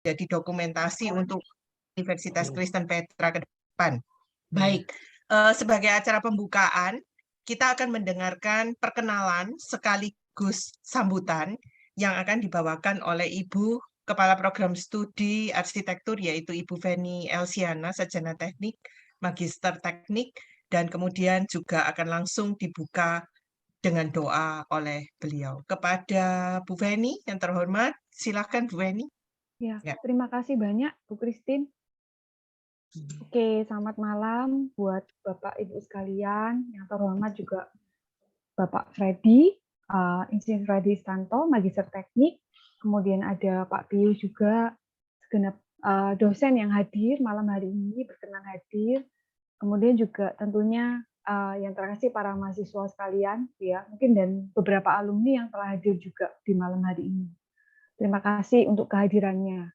jadi dokumentasi untuk Universitas Kristen Petra ke depan. Baik, sebagai acara pembukaan, kita akan mendengarkan perkenalan sekaligus sambutan yang akan dibawakan oleh Ibu Kepala Program Studi Arsitektur, yaitu Ibu Feni Elsiana, Sarjana Teknik, Magister Teknik, dan kemudian juga akan langsung dibuka dengan doa oleh beliau. Kepada Bu Feni yang terhormat, silakan Bu Feni. Ya, Ya. terima kasih banyak Bu Christine. Oke, selamat malam buat Bapak Ibu sekalian, yang terhormat juga Bapak Freddy, Insinyur Freddy Stanto, Magister Teknik, kemudian ada Pak Pius juga, segenap dosen yang hadir malam hari ini berkenan hadir, kemudian juga tentunya yang terkasih para mahasiswa sekalian, ya mungkin dan beberapa alumni yang telah hadir juga di malam hari ini. Terima kasih untuk kehadirannya.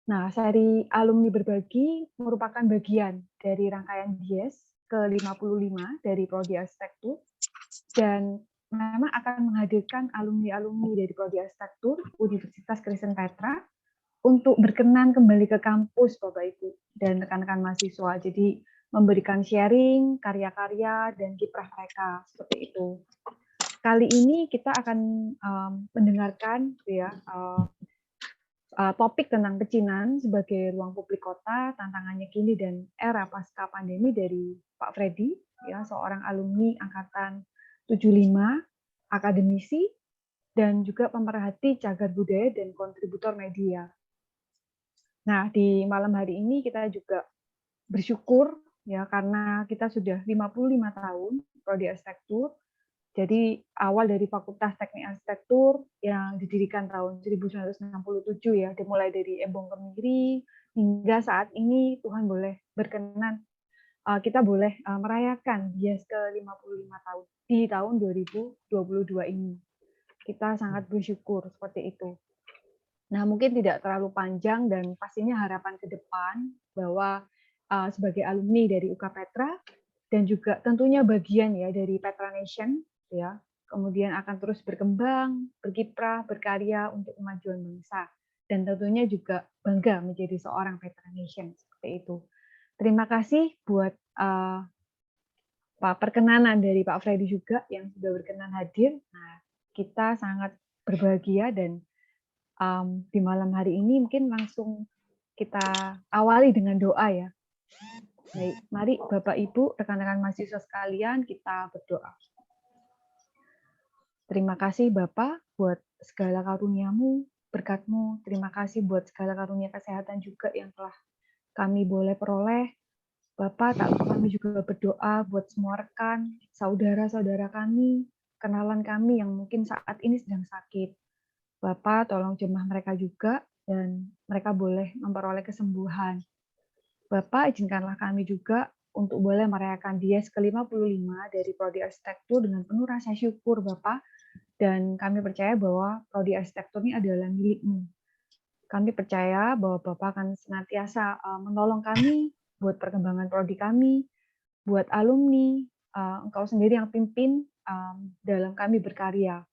Nah, seri alumni berbagi merupakan bagian dari rangkaian DIES ke-55 dari Prodi Arsitektur dan memang akan menghadirkan alumni-alumni dari Prodi Arsitektur Universitas Kristen Petra untuk berkenan kembali ke kampus Bapak Ibu dan rekan-rekan mahasiswa. Jadi memberikan sharing karya-karya dan kiprah mereka seperti itu. Kali ini kita akan mendengarkan ya topik tentang pecinan sebagai ruang publik kota, tantangannya kini dan era pasca pandemi dari Pak Freddy, ya seorang alumni angkatan 75, akademisi, dan juga pemerhati cagar budaya dan kontributor media. Nah, di malam hari ini kita juga bersyukur ya karena kita sudah 55 tahun prodi arsitektur. Jadi awal dari Fakultas Teknik Arsitektur yang didirikan tahun 1967 ya, dimulai dari Embong Kemiri hingga saat ini Tuhan boleh berkenan kita boleh merayakan DIES ke-55 tahun di tahun 2022 ini. Kita sangat bersyukur seperti itu. Nah, mungkin tidak terlalu panjang dan pastinya harapan ke depan bahwa sebagai alumni dari UK Petra dan juga tentunya bagian ya dari Petra Nation ya, kemudian akan terus berkembang, berkiprah, berkarya untuk kemajuan bangsa dan tentunya juga bangga menjadi seorang Petra Nation seperti itu. Terima kasih buat perkenanan dari Pak Freddy juga yang sudah berkenan hadir. Nah, kita sangat berbahagia dan di malam hari ini mungkin langsung kita awali dengan doa ya. Baik, mari Bapak Ibu, rekan-rekan mahasiswa sekalian, kita berdoa. Terima kasih Bapak buat segala karunia-Mu, berkat-Mu. Terima kasih buat segala karunia kesehatan juga yang telah kami boleh peroleh. Bapak, tak lupa kami juga berdoa buat semua rekan, saudara-saudara kami, kenalan kami yang mungkin saat ini sedang sakit. Bapak, tolong jemaah mereka juga, dan mereka boleh memperoleh kesembuhan. Bapak, izinkanlah kami juga untuk boleh merayakan DIES ke-55 dari Prodi Arsitektur dengan penuh rasa syukur, Bapak. Dan kami percaya bahwa Prodi Arsitektur ini adalah milik-Mu. Kami percaya bahwa Bapak akan senantiasa menolong kami buat perkembangan prodi kami, buat alumni, Engkau sendiri yang pimpin dalam kami berkarya.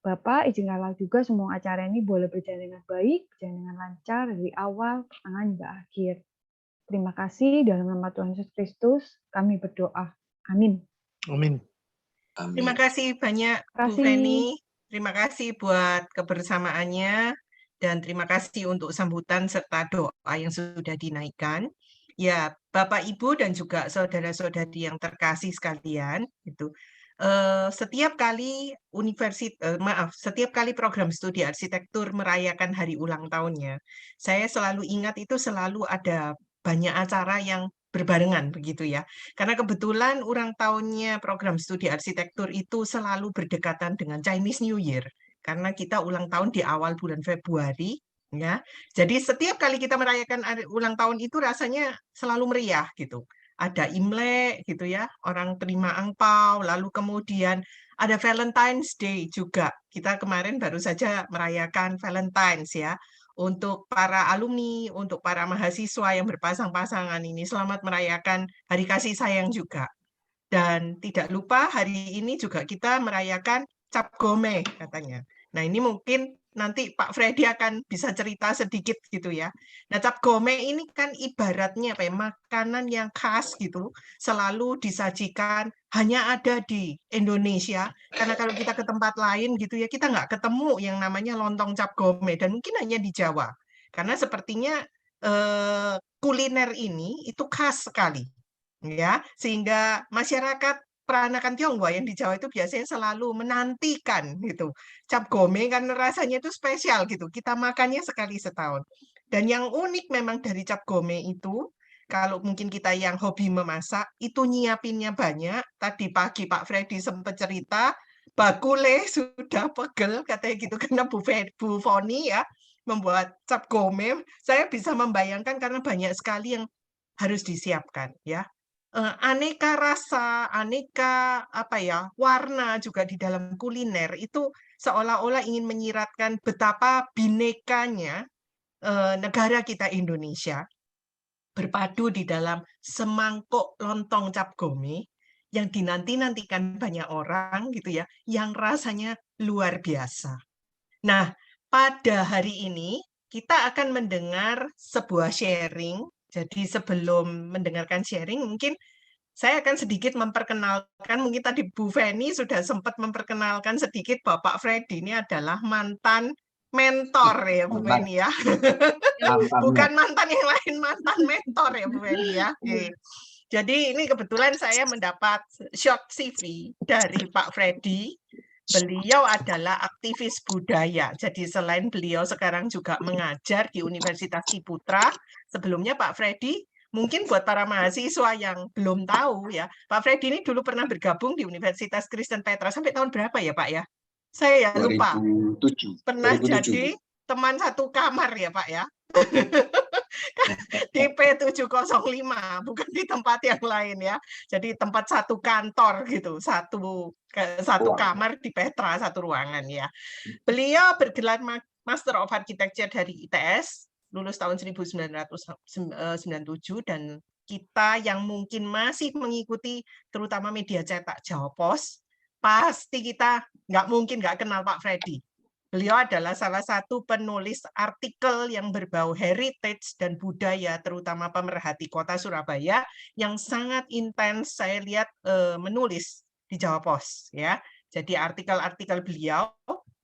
Bapak, izinkanlah juga semua acara ini boleh berjalan dengan baik, berjalan dengan lancar dari awal, pertengahan hingga akhir. Terima kasih dalam nama Tuhan Yesus Kristus kami berdoa. Amin. Amin. Terima kasih banyak Bu Feni. Terima kasih buat kebersamaannya dan terima kasih untuk sambutan serta doa yang sudah dinaikkan. Ya, Bapak Ibu dan juga saudara-saudari yang terkasih sekalian, itu setiap kali setiap kali program studi arsitektur merayakan hari ulang tahunnya, saya selalu ingat itu selalu ada banyak acara yang berbarengan begitu ya. Karena kebetulan ulang tahunnya program studi arsitektur itu selalu berdekatan dengan Chinese New Year. Karena kita ulang tahun di awal bulan Februari, ya. Jadi setiap kali kita merayakan ulang tahun itu rasanya selalu meriah gitu. Ada Imlek gitu ya, orang terima angpau, lalu kemudian ada Valentine's Day juga. Kita kemarin baru saja merayakan Valentine's ya. Untuk para alumni, untuk para mahasiswa yang berpasang-pasangan ini, selamat merayakan Hari Kasih Sayang juga. Dan tidak lupa hari ini juga kita merayakan Cap Gome katanya. Nah ini mungkin nanti Pak Freddy akan bisa cerita sedikit gitu ya. Nah, cap gome ini kan ibaratnya apa ya, makanan yang khas gitu, selalu disajikan hanya ada di Indonesia. Karena kalau kita ke tempat lain gitu ya, kita nggak ketemu yang namanya lontong cap gome dan mungkin hanya di Jawa. Karena sepertinya kuliner ini itu khas sekali, ya, sehingga masyarakat peranakan Tionghoa yang di Jawa itu biasanya selalu menantikan gitu cap gome kan rasanya itu spesial gitu. Kita makannya sekali setahun. Dan yang unik memang dari cap gome itu, kalau mungkin kita yang hobi memasak, itu nyiapinnya banyak. Tadi pagi Pak Freddy sempat cerita, bakule sudah pegel katanya gitu karena Bu Foni ya membuat cap gome. Saya bisa membayangkan karena banyak sekali yang harus disiapkan ya. Aneka rasa, aneka apa ya, warna juga di dalam kuliner itu seolah-olah ingin menyiratkan betapa binekanya negara kita Indonesia berpadu di dalam semangkuk lontong cap gome yang dinanti-nantikan banyak orang gitu ya, yang rasanya luar biasa. Nah, pada hari ini kita akan mendengar sebuah sharing. Jadi sebelum mendengarkan sharing, mungkin saya akan sedikit memperkenalkan, mungkin tadi Bu Feni sudah sempat memperkenalkan sedikit Bapak Freddy ini adalah mantan mentor ya Bu Feni ya. Bukan mantan yang lain, mantan mentor ya Bu Feni ya. Oke. Jadi ini kebetulan saya mendapat short CV dari Pak Freddy. Beliau adalah aktivis budaya. Jadi selain beliau sekarang juga mengajar di Universitas Ciputra, sebelumnya Pak Freddy mungkin buat para mahasiswa yang belum tahu ya, Pak Freddy ini dulu pernah bergabung di Universitas Kristen Petra sampai tahun berapa ya Pak ya? Saya ya lupa. 2007. Pernah 2007. jadi teman satu kamar ya Pak ya. Di P705, bukan di tempat yang lain ya. Jadi tempat satu kantor gitu, satu kamar di Petra, satu ruangan ya. Beliau bergelar Master of Architecture dari ITS, lulus tahun 1997 dan kita yang mungkin masih mengikuti terutama media cetak Jawa Pos, pasti kita nggak mungkin nggak kenal Pak Freddy. Beliau adalah salah satu penulis artikel yang berbau heritage dan budaya, terutama pemerhati kota Surabaya, yang sangat intens saya lihat menulis di Jawa Pos. Ya. Jadi artikel-artikel beliau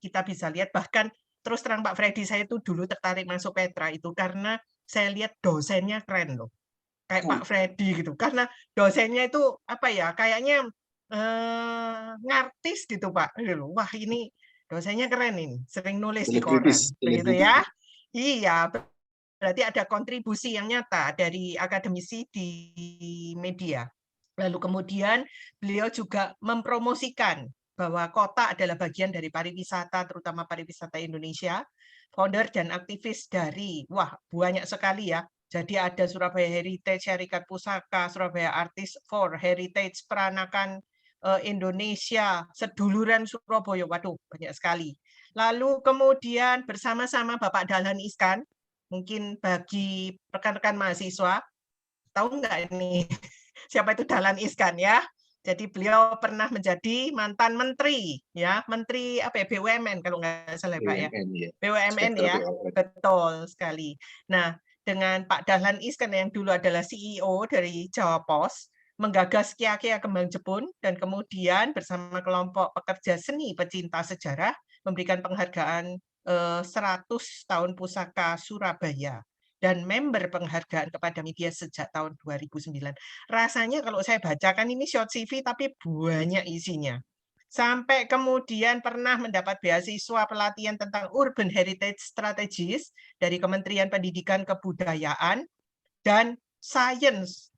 kita bisa lihat, bahkan terus terang Pak Freddy, saya itu dulu tertarik masuk Petra itu karena saya lihat dosennya keren loh. Kayak Pak Freddy gitu. Karena dosennya itu apa ya, kayaknya ngartis gitu Pak. Wah ini dosennya keren ini, sering nulis di koran, begitu ya. Iya, berarti ada kontribusi yang nyata dari akademisi di media. Lalu kemudian beliau juga mempromosikan bahwa kota adalah bagian dari pariwisata, terutama pariwisata Indonesia. Founder dan aktivis dari, wah banyak sekali ya. Jadi ada Surabaya Heritage, Syarikat Pusaka, Surabaya Artist for Heritage, Peranakan Indonesia, Seduluran Surabaya, waduh banyak sekali. Lalu kemudian bersama-sama Bapak Dahlan Iskan, mungkin bagi rekan-rekan mahasiswa, tahu nggak ini siapa itu Dahlan Iskan ya? Jadi beliau pernah menjadi mantan menteri, ya menteri apa ya BUMN kalau nggak salah Pak ya, BUMN ya, betul sekali. Nah dengan Pak Dahlan Iskan yang dulu adalah CEO dari Jawa Pos, menggagas Kia-Kia Kembang Jepun dan kemudian bersama kelompok pekerja seni pecinta sejarah memberikan penghargaan 100 tahun pusaka Surabaya dan member penghargaan kepada media sejak tahun 2009. Rasanya kalau saya bacakan ini short CV tapi banyak isinya. Sampai kemudian pernah mendapat beasiswa pelatihan tentang Urban Heritage Strategies dari Kementerian Pendidikan Kebudayaan dan Science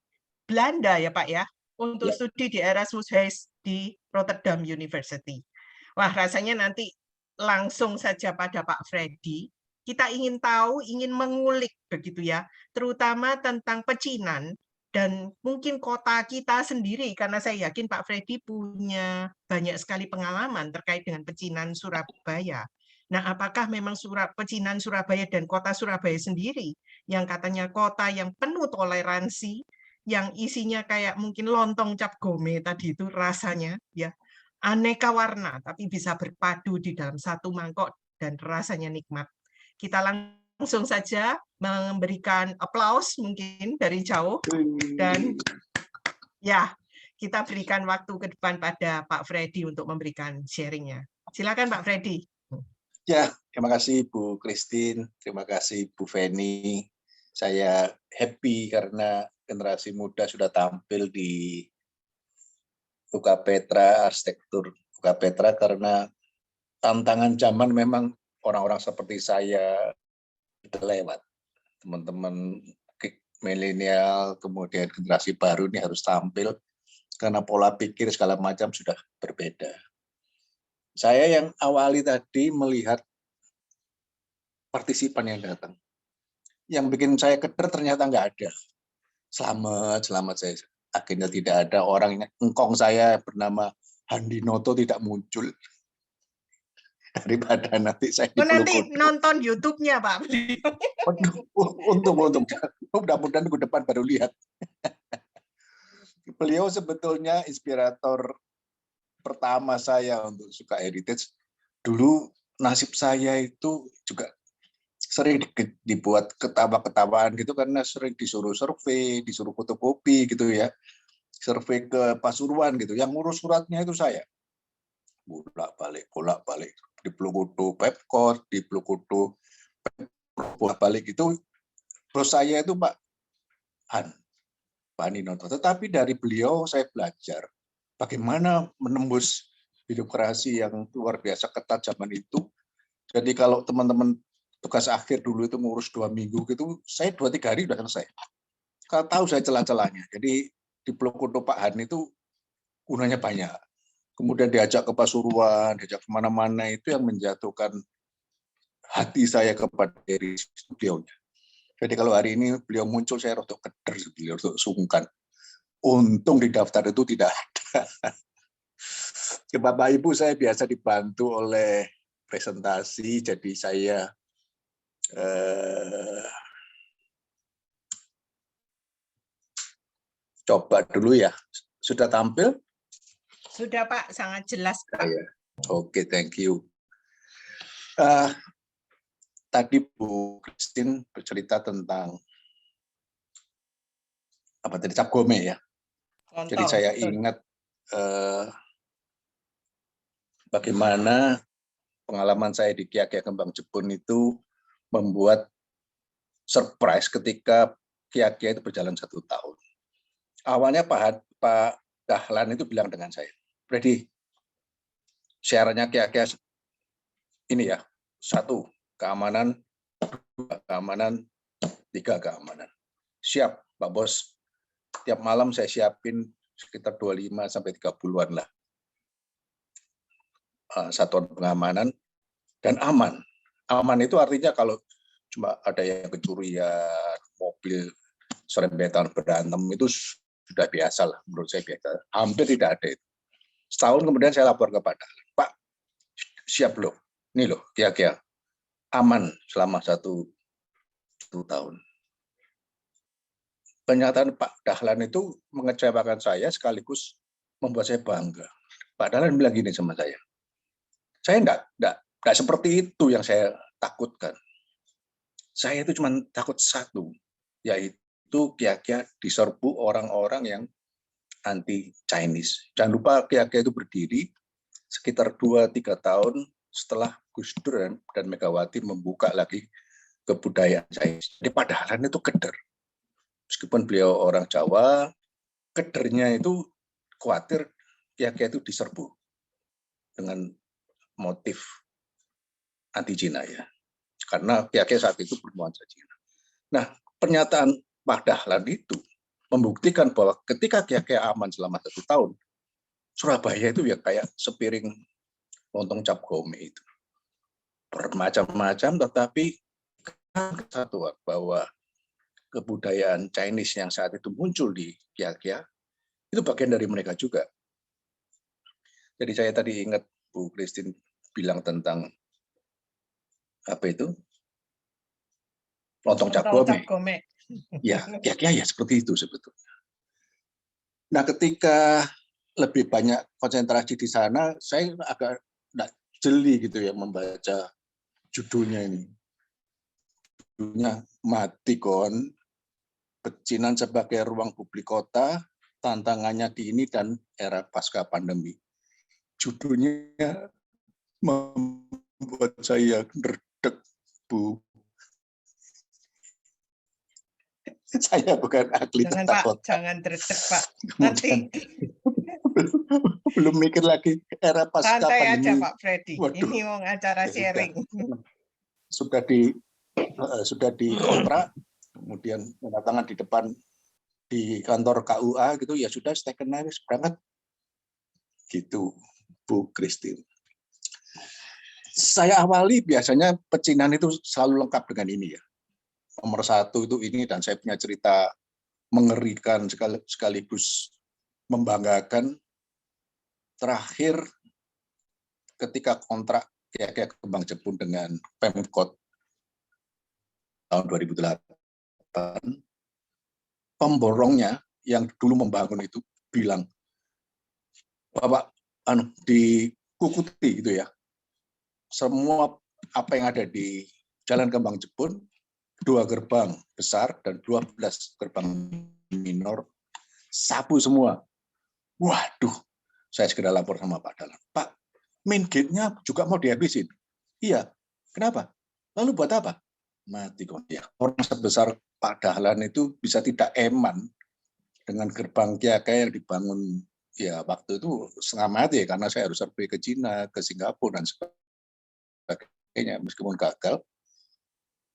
Belanda ya Pak ya, untuk studi di Erasmus Huis di Rotterdam University. Wah rasanya nanti langsung saja pada Pak Freddy, kita ingin tahu, ingin mengulik begitu ya, terutama tentang pecinan dan mungkin kota kita sendiri, karena saya yakin Pak Freddy punya banyak sekali pengalaman terkait dengan pecinan Surabaya. Nah, apakah memang pecinan Surabaya dan kota Surabaya sendiri yang katanya kota yang penuh toleransi, yang isinya kayak mungkin lontong cap gome tadi itu rasanya ya aneka warna tapi bisa berpadu di dalam satu mangkok dan rasanya nikmat. Kita langsung saja memberikan aplaus mungkin dari jauh, dan ya, kita berikan waktu ke depan pada Pak Freddy untuk memberikan sharingnya. Silakan Pak Freddy. Ya, terima kasih Bu Christine, terima kasih Bu Feni. Saya happy karena generasi muda sudah tampil di UK Petra, arsitektur UK Petra, karena tantangan zaman memang orang-orang seperti saya itu lewat. Teman-teman milenial, kemudian generasi baru ini harus tampil karena pola pikir segala macam sudah berbeda. Saya yang awali tadi melihat partisipan yang datang. Yang bikin saya keder ternyata nggak ada. Selamat saya. Akhirnya tidak ada orang yang engkong saya bernama Handinoto tidak muncul. Daripada nanti saya nanti nonton YouTube-nya Pak. Untung. Mudah-mudahan ke depan baru lihat. Beliau sebetulnya inspirator pertama saya untuk suka heritage. Dulu nasib saya itu juga sering dibuat ketawa-ketawaan gitu karena sering disuruh survei, disuruh fotokopi gitu ya. Survei ke Pasuruan gitu. Yang ngurus suratnya itu saya. Bolak-balik. Di Plukutu Pepkot, di Plukutu bolak-balik itu. Bos saya itu Pak Handinoto. Tetapi dari beliau saya belajar bagaimana menembus birokrasi yang luar biasa ketat zaman itu. Jadi kalau teman-teman tugas akhir dulu itu ngurus 2 minggu gitu, saya 2-3 hari sudah selesai. Kalau tahu saya celah-celahnya. Jadi di Plukutu Pak Han itu gunanya banyak. Kemudian diajak ke Pasuruan, diajak kemana-mana, itu yang menjatuhkan hati saya kepada diri beliaunya. Jadi kalau hari ini beliau muncul, saya rotok keder, beliau rotok sungkan. Untung di daftar itu tidak ada. Ke Bapak Ibu saya biasa dibantu oleh presentasi, jadi saya coba dulu ya. Sudah tampil? Sudah Pak, sangat jelas Pak. Oke, thank you. Tadi Bu Christine bercerita tentang apa tadi, Cap Gome ya. Kontol. Jadi saya ingat bagaimana pengalaman saya di Kia-Kia Kembang Jepun itu membuat surprise ketika Kia-Kia itu berjalan 1 tahun. Awalnya Pak Dahlan itu bilang dengan saya, Freddy, syaratnya Kia-Kia ini ya, 1, keamanan, 2, keamanan, 3, keamanan. Siap, Pak Bos. Tiap malam saya siapin sekitar 25-30-an lah. Satuan pengamanan dan aman. Aman itu artinya kalau cuma ada yang kecurian, mobil serempetan berantem, itu sudah biasa lah, menurut saya biasa. Hampir tidak ada itu. Setahun kemudian saya lapor kepada Pak, siap loh, ini loh, Kia-Kia aman selama 1 tahun. Pernyataan Pak Dahlan itu mengecewakan saya sekaligus membuat saya bangga. Pak Dahlan bilang gini sama saya enggak seperti itu yang saya takutkan. Saya itu cuma takut satu, yaitu Kia-Kia diserbu orang-orang yang anti Chinese. Jangan lupa Kia-Kia itu berdiri sekitar 2-3 tahun setelah Gus Dur dan Megawati membuka lagi kebudayaan Chinese. Jadi padahal itu keder. Meskipun beliau orang Jawa, kedernya itu khawatir Kia-Kia itu diserbu dengan motif anti Cina ya. Karena Kia-Kia saat itu bernuansa Cina. Nah, pernyataan Pak Dahlan itu membuktikan bahwa ketika Kia-Kia aman selama 1 tahun, Surabaya itu ya kayak sepiring lontong Cap Gome itu. Bermacam-macam, tetapi kesatuan bahwa kebudayaan Chinese yang saat itu muncul di Kia-Kia, itu bagian dari mereka juga. Jadi saya tadi ingat Bu Christine bilang tentang apa itu? Lontong Cap Gome. Ya, Kia-Kia ya seperti itu sebetulnya. Nah, ketika lebih banyak konsentrasi di sana, saya agak jeli gitu ya membaca judulnya ini. Judulnya Mati Kon, Pecinan sebagai Ruang Publik Kota, Tantangannya di Ini dan Era Pasca Pandemi. Judulnya membuat saya ngerdek, Bu. Saya bukan ahli Jangan, tata Pak, kota. jangan dredeg, Pak. Kemudian Nanti belum mikir lagi era pasca santai aja, pandemi. Pak Freddy. Waduh, Ini mau acara ya sharing. sudah dikontrak, kemudian tanda tangan di depan di kantor KUA gitu, ya sudah steken aja berangkat. Gitu, Bu Christine. Saya awali biasanya pecinan itu selalu lengkap dengan ini ya. Nomor satu itu ini, dan saya punya cerita mengerikan sekaligus membanggakan. Terakhir ketika kontrak kayak Kembang Jepun dengan Pemkot tahun 2008, pemborongnya yang dulu membangun itu bilang, Bapak dikukuti gitu ya, semua apa yang ada di Jalan Kembang Jepun, 2 gerbang besar dan 12 gerbang minor, sapu semua. Waduh, saya segera lapor sama Pak Dahlan. Pak, main gate-nya juga mau dihabisin. Iya, kenapa? Lalu buat apa? Mati kok. Ya, orang sebesar Pak Dahlan itu bisa tidak eman dengan gerbang Kiakai yang dibangun ya waktu itu setengah mati ya, karena saya harus survei ke Cina, ke Singapura, dan sebagainya. Meskipun gagal,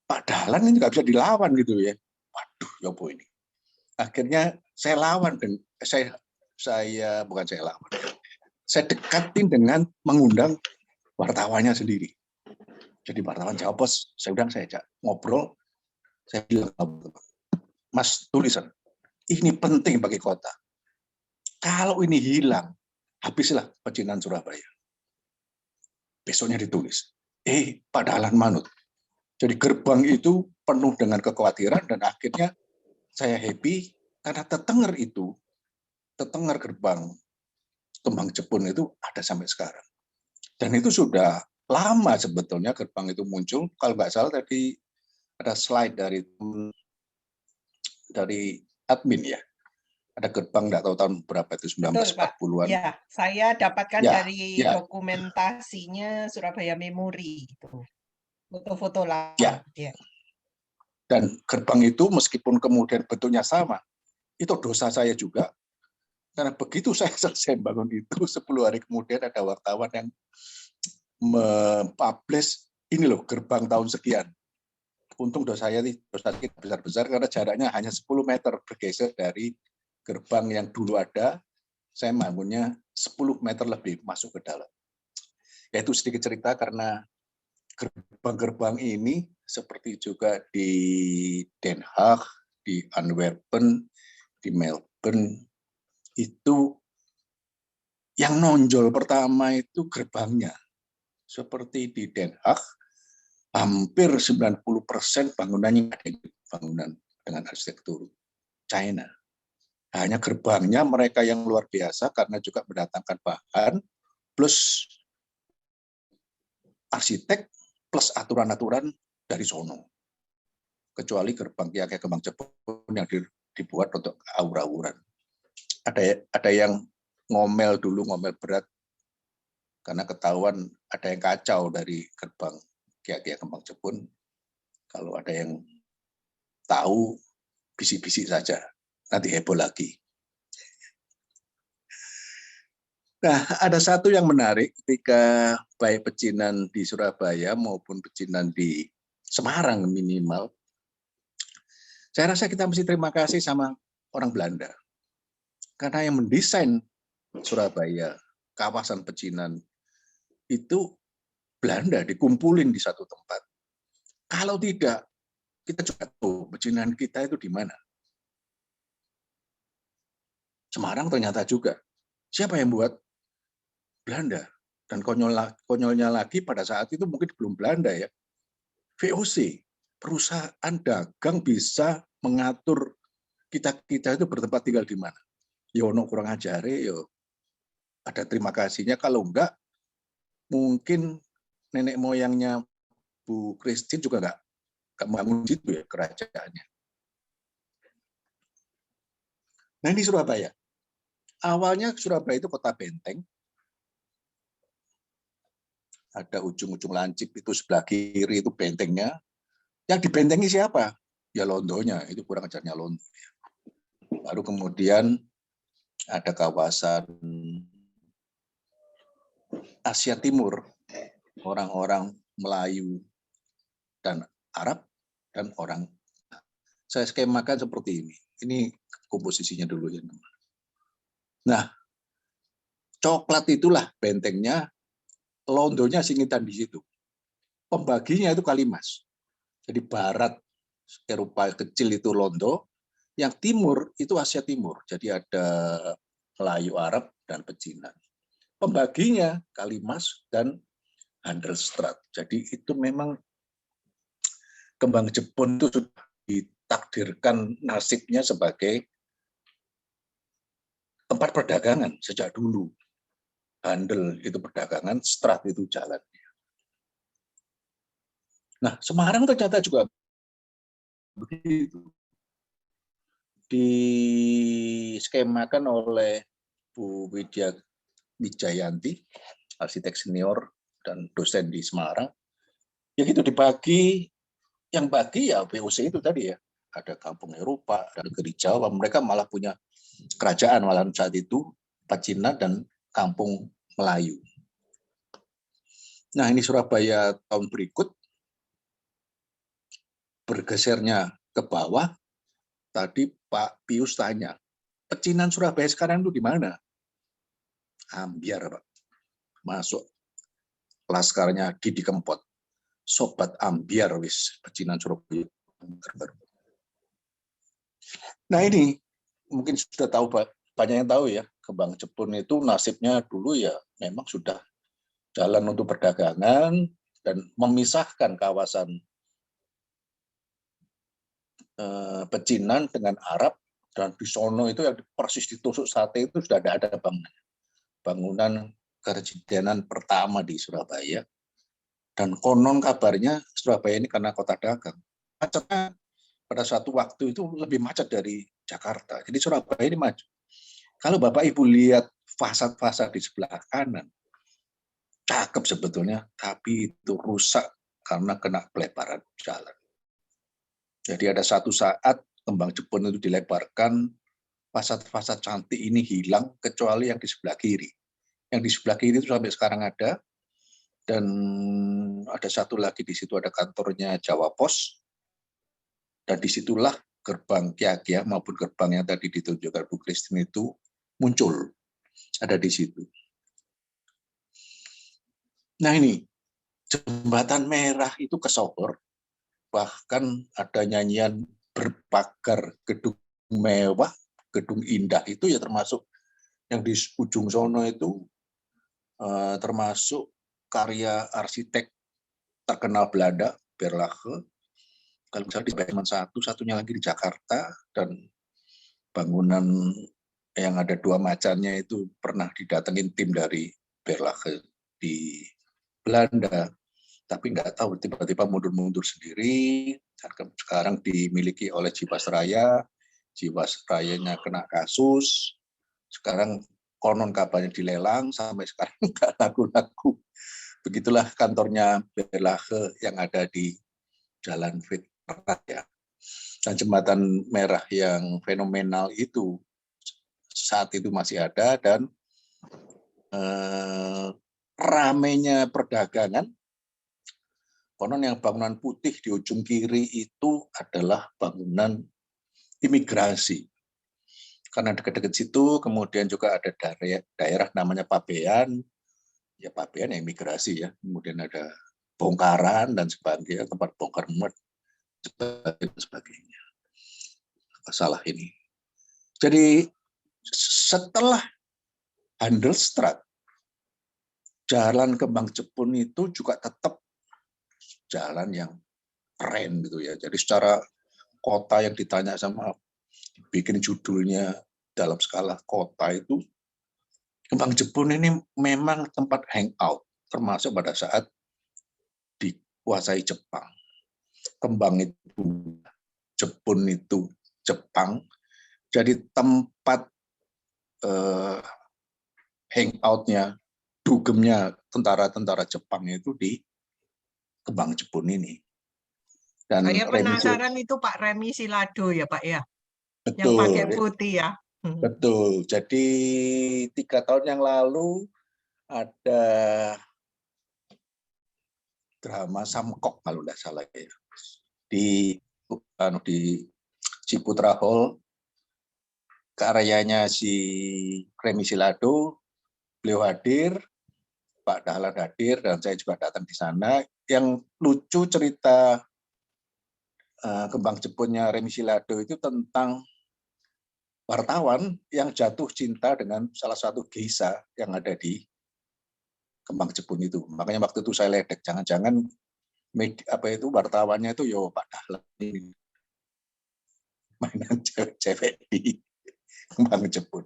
Pak Dahlan ini nggak bisa dilawan gitu ya. Waduh, ya apa ini? Akhirnya saya lawan, dan saya bukan saya lawan. Saya dekatin dengan mengundang wartawannya sendiri. Jadi wartawan jawab, Bos, saya undang, saya ajak ngobrol, saya bilang, Mas, tulisan, ini penting bagi kota. Kalau ini hilang, habislah pecinan Surabaya. Besoknya ditulis, Pak Dahlan manut. Jadi gerbang itu penuh dengan kekhawatiran, dan akhirnya saya happy karena tetenger gerbang Kembang Jepun itu ada sampai sekarang. Dan itu sudah lama sebetulnya gerbang itu muncul. Kalau nggak salah tadi ada slide dari admin ya. Ada gerbang, nggak tahu tahun berapa itu, 1940-an. Ya, saya dapatkan Ya, dari ya. dokumentasinya Surabaya Memory itu. Foto-foto lama. Ya. Ya. Dan gerbang itu meskipun kemudian bentuknya sama, itu dosa saya juga. Karena begitu saya selesai bangun itu, 10 hari kemudian ada wartawan yang mempublish, ini loh gerbang tahun sekian. Untung dosa kita besar-besar karena jaraknya hanya 10 meter bergeser dari gerbang yang dulu ada. Saya bangunnya 10 meter lebih masuk ke dalam. Ya itu sedikit cerita, karena gerbang-gerbang ini seperti juga di Den Haag, di Antwerpen, di Melbourne, itu yang nonjol pertama itu gerbangnya. Seperti di Den Haag, hampir 90% bangunannya bangunan dengan arsitektur China. Hanya gerbangnya mereka yang luar biasa karena juga mendatangkan bahan plus arsitek plus aturan-aturan dari sono. Kecuali gerbang Kiakai Kembang Jepun yang dibuat untuk aur-auran. Ada yang ngomel berat karena ketahuan ada yang kacau dari gerbang Kiakai Kembang Jepun. Kalau ada yang tahu, bisik-bisik saja, nanti heboh lagi. Nah, ada satu yang menarik ketika baik pecinan di Surabaya maupun pecinan di Semarang minimal, saya rasa kita mesti terima kasih sama orang Belanda. Karena yang mendesain Surabaya, kawasan pecinan, itu Belanda dikumpulin di satu tempat. Kalau tidak, kita juga tahu pecinan kita itu di mana. Semarang ternyata juga. Siapa yang buat? Belanda. Dan konyolnya lagi pada saat itu mungkin belum Belanda ya. VOC, perusahaan dagang bisa mengatur kita itu bertempat tinggal di mana. Yono kurang ajare, yo ada terima kasihnya. Kalau enggak, mungkin nenek moyangnya Bu Christine juga nggak bangun situ ya kerajaannya. Nah ini Surabaya. Awalnya Surabaya itu kota benteng. Ada ujung-ujung lancip itu sebelah kiri itu bentengnya. Yang dibentengi siapa? Ya Londonya, itu kurang ajarnya Londo. Baru kemudian ada kawasan Asia Timur, orang-orang Melayu dan Arab dan orang. Saya skemakan seperti ini. Ini komposisinya dulu ya. Nah, coklat itulah bentengnya, Londonya Singitan di situ. Pembaginya itu Kalimas. Jadi barat Eropa kecil itu Londo, yang timur itu Asia Timur. Jadi ada Melayu, Arab, dan Pecinan. Pembaginya Kalimas dan Handelsstraat. Jadi itu memang Kembang Jepun itu sudah ditakdirkan nasibnya sebagai tempat perdagangan sejak dulu. Handel itu perdagangan, Straat itu jalan. Nah, Semarang ternyata juga begitu. Diskemakan oleh Bu Widya Wijayanti, arsitek senior dan dosen di Semarang. Ya gitu dibagi, yang bagi ya VOC itu tadi ya. Ada kampung Eropa, ada negeri Jawa, mereka malah punya kerajaan malahan saat itu, Pecinan dan kampung Melayu. Nah ini Surabaya tahun berikut, bergesernya ke bawah, tadi Pak Pius tanya, Pecinan Surabaya sekarang itu di mana? Ambyar, Pak. Masuk laskarnya Didi Kempot. Sobat Ambyar, wis Pecinan Surabaya. Nah ini, mungkin sudah tahu, banyak yang tahu ya, Kembang Jepun itu nasibnya dulu ya memang sudah jalan untuk perdagangan dan memisahkan kawasan Pecinan dengan Arab, dan di sono itu yang persis ditusuk sate itu sudah ada bangunan kepresidenan pertama di Surabaya. Dan konon kabarnya Surabaya ini karena kota dagang, macetnya pada suatu waktu itu lebih macet dari Jakarta. Jadi Surabaya ini maju. Kalau Bapak Ibu lihat fasad-fasad di sebelah kanan, cakep sebetulnya, tapi itu rusak karena kena pelebaran jalan. Jadi ada satu saat Kembang Jepun itu dilebarkan, fasad-fasad cantik ini hilang kecuali yang di sebelah kiri. Yang di sebelah kiri itu sampai sekarang ada, dan ada satu lagi di situ ada kantornya Jawa Pos, dan disitulah gerbang Kiagia maupun gerbang yang tadi ditunjukkan Bu Christine itu muncul, ada di situ. Nah ini, Jembatan Merah itu kesohor, bahkan ada nyanyian berpagar gedung mewah, gedung indah itu ya termasuk yang di ujung sono itu termasuk karya arsitek terkenal Belanda, Berlage. Kalau misalnya di Basement satunya lagi di Jakarta, dan bangunan yang ada dua macannya itu pernah didatengin tim dari Berlage di Belanda, tapi nggak tahu tiba-tiba mundur-mundur sendiri. Sekarang dimiliki oleh Jiwasraya, Jiwasrayanya kena kasus, sekarang konon kabarnya dilelang, sampai sekarang nggak laku-laku. Begitulah kantornya Berlage yang ada di Jalan Fitrat ya. Dan Jembatan Merah yang fenomenal itu saat itu masih ada, dan ramenya perdagangan. Konon yang bangunan putih di ujung kiri itu adalah bangunan imigrasi. Karena dekat-dekat situ kemudian juga ada daerah namanya Pabean, ya Pabean ya imigrasi ya. Kemudian ada bongkaran dan sebagainya, tempat bongkar muat dan sebagainya. Salah ini. Jadi setelah Handelsstraat, jalan Kembang Jepun itu juga tetap jalan yang keren gitu ya. Jadi secara kota yang ditanya sama bikin judulnya dalam skala kota itu, Kembang Jepun ini memang tempat hangout, termasuk pada saat di kuasai Jepang. Kembang itu Jepun itu Jepang. Jadi tempat hangout-nya, dugemnya tentara-tentara Jepang itu di Kembang Jepun ini. Dan Saya penasaran itu Pak Remi Silado ya Pak ya, yang pakai betul, putih ya. betul. Jadi 3 tahun yang lalu ada drama Samkok kalau tidak salah ya, di Ciputra Hall, karyanya si Remi Silado, beliau hadir, Pak Dahlan hadir, dan saya juga datang di sana. Yang lucu cerita Kembang Jepunnya Remi Silado itu tentang wartawan yang jatuh cinta dengan salah satu geisha yang ada di Kembang Jepun itu. Makanya waktu itu saya ledek, jangan-jangan wartawannya itu yo Pak Dahlan ini mainan cewek di Kembang Jepun.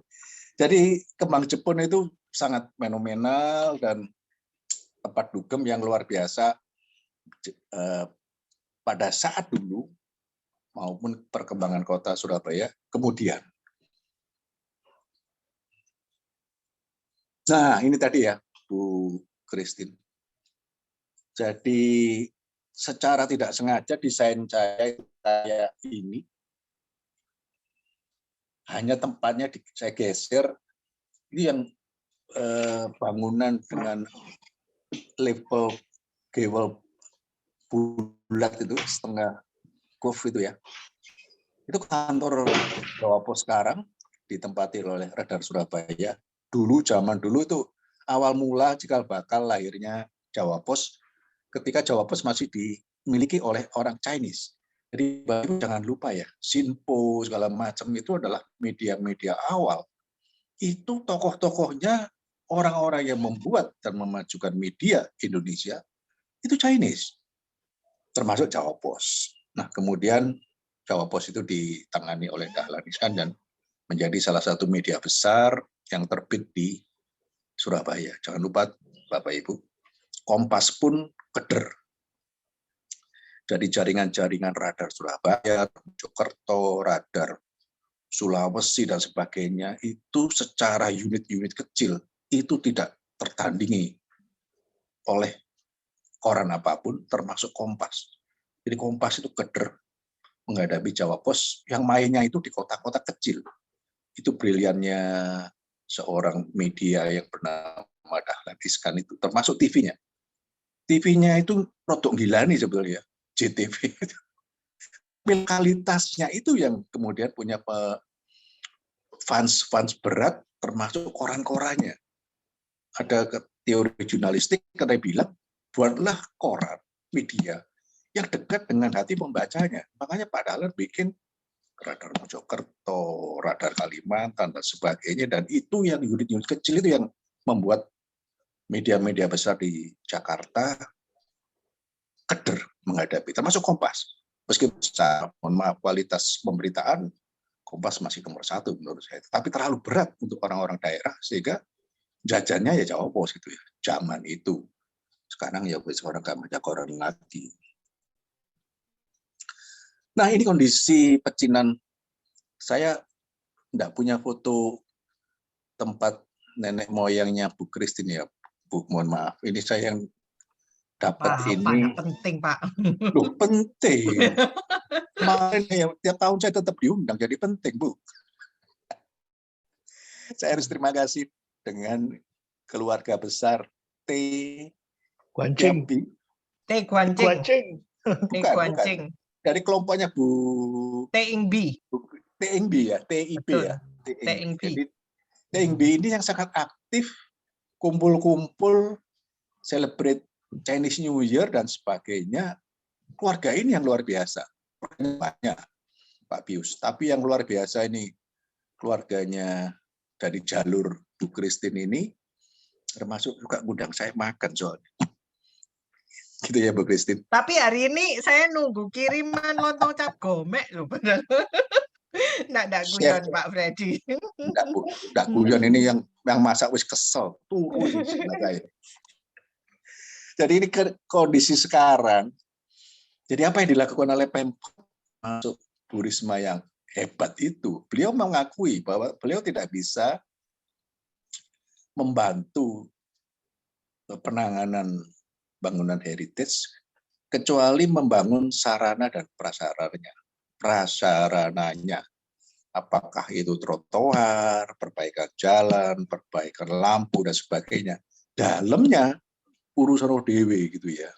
Jadi Kembang Jepun itu sangat fenomenal dan tempat dugem yang luar biasa pada saat dulu maupun perkembangan kota Surabaya kemudian. Nah, ini tadi ya, Bu Christine. Jadi secara tidak sengaja desain saya ini hanya tempatnya saya geser. Ini yang bangunan dengan level gewel bulat itu setengah curve itu ya. Itu kantor Jawa Pos sekarang ditempati oleh Radar Surabaya. Zaman dulu itu awal mula cikal bakal lahirnya Jawa Pos ketika Jawa Pos masih dimiliki oleh orang Chinese. Jadi jangan lupa ya, Sinpo segala macam itu adalah media-media awal. Itu tokoh-tokohnya orang-orang yang membuat dan memajukan media Indonesia itu Chinese, termasuk Jawa Pos. Nah, kemudian Jawa Pos itu ditangani oleh Dahlan Iskan dan menjadi salah satu media besar yang terbit di Surabaya. Jangan lupa Bapak Ibu, Kompas pun keder. Jadi jaringan-jaringan Radar Surabaya, Mojokerto, Radar Sulawesi dan sebagainya itu secara unit-unit kecil itu tidak tertandingi oleh koran apapun termasuk Kompas. Jadi Kompas itu keder menghadapi Jawa Pos yang mainnya itu di kota-kota kecil. Itu briliannya seorang media yang bernama Dahlan Iskan itu, termasuk TV-nya. TV-nya itu rodok gila nih sebetulnya, JTV. Kualitasnya itu yang kemudian punya fans berat, termasuk koran-korannya. Ada teori jurnalistik karena bilang, buatlah koran, media, yang dekat dengan hati pembacanya. Makanya Pak Dahlan bikin Radar Mojokerto, Radar Kalimantan, dan sebagainya. Dan itu yang unit-unit kecil itu yang membuat media-media besar di Jakarta keder menghadapi, termasuk Kompas. Meskipun secara, mohon maaf, kualitas pemberitaan, Kompas masih nomor 1 menurut saya. Tapi terlalu berat untuk orang-orang daerah, sehingga jajannya ya Jawa Pos gitu ya, zaman itu. Sekarang ya orang nggak baca koran lagi. Nah, ini kondisi pecinan. Saya enggak punya foto tempat nenek moyangnya Bu Christine ya, Bu. Mohon maaf. Ini saya yang dapat ini. Pak, penting, Pak. Loh, penting. Kemarin ya, tiap tahun saya tetap diundang, jadi penting, Bu. Saya harus terima kasih dengan keluarga besar T. Guancing. T. Guancing. Bukan. Dari kelompoknya Bu T-Ing B. T-Ing B ya, TIB ya. T-Ing B. Jadi T-Ing B ini yang sangat aktif, kumpul-kumpul, celebrate Chinese New Year dan sebagainya. Keluarga ini yang luar biasa. Banyak Pak Pius. Tapi yang luar biasa ini keluarganya dari jalur Bu Christine ini, termasuk juga ngundang saya makan soalnya. Gitu ya Bu Christine. Tapi hari ini saya nunggu kiriman lontong cap gomek loh, benar. Nggak guyon Pak Freddy. Nggak guyon, ini yang masak wis kesel turun sebelah saya. Jadi ini kondisi sekarang. Jadi apa yang dilakukan oleh Pemkot masuk Bu Risma yang hebat itu, beliau mengakui bahwa beliau tidak bisa membantu penanganan bangunan heritage kecuali membangun sarana dan prasarananya. Apakah itu trotoar, perbaikan jalan, perbaikan lampu dan sebagainya. Dalamnya urusan ODW gitu ya.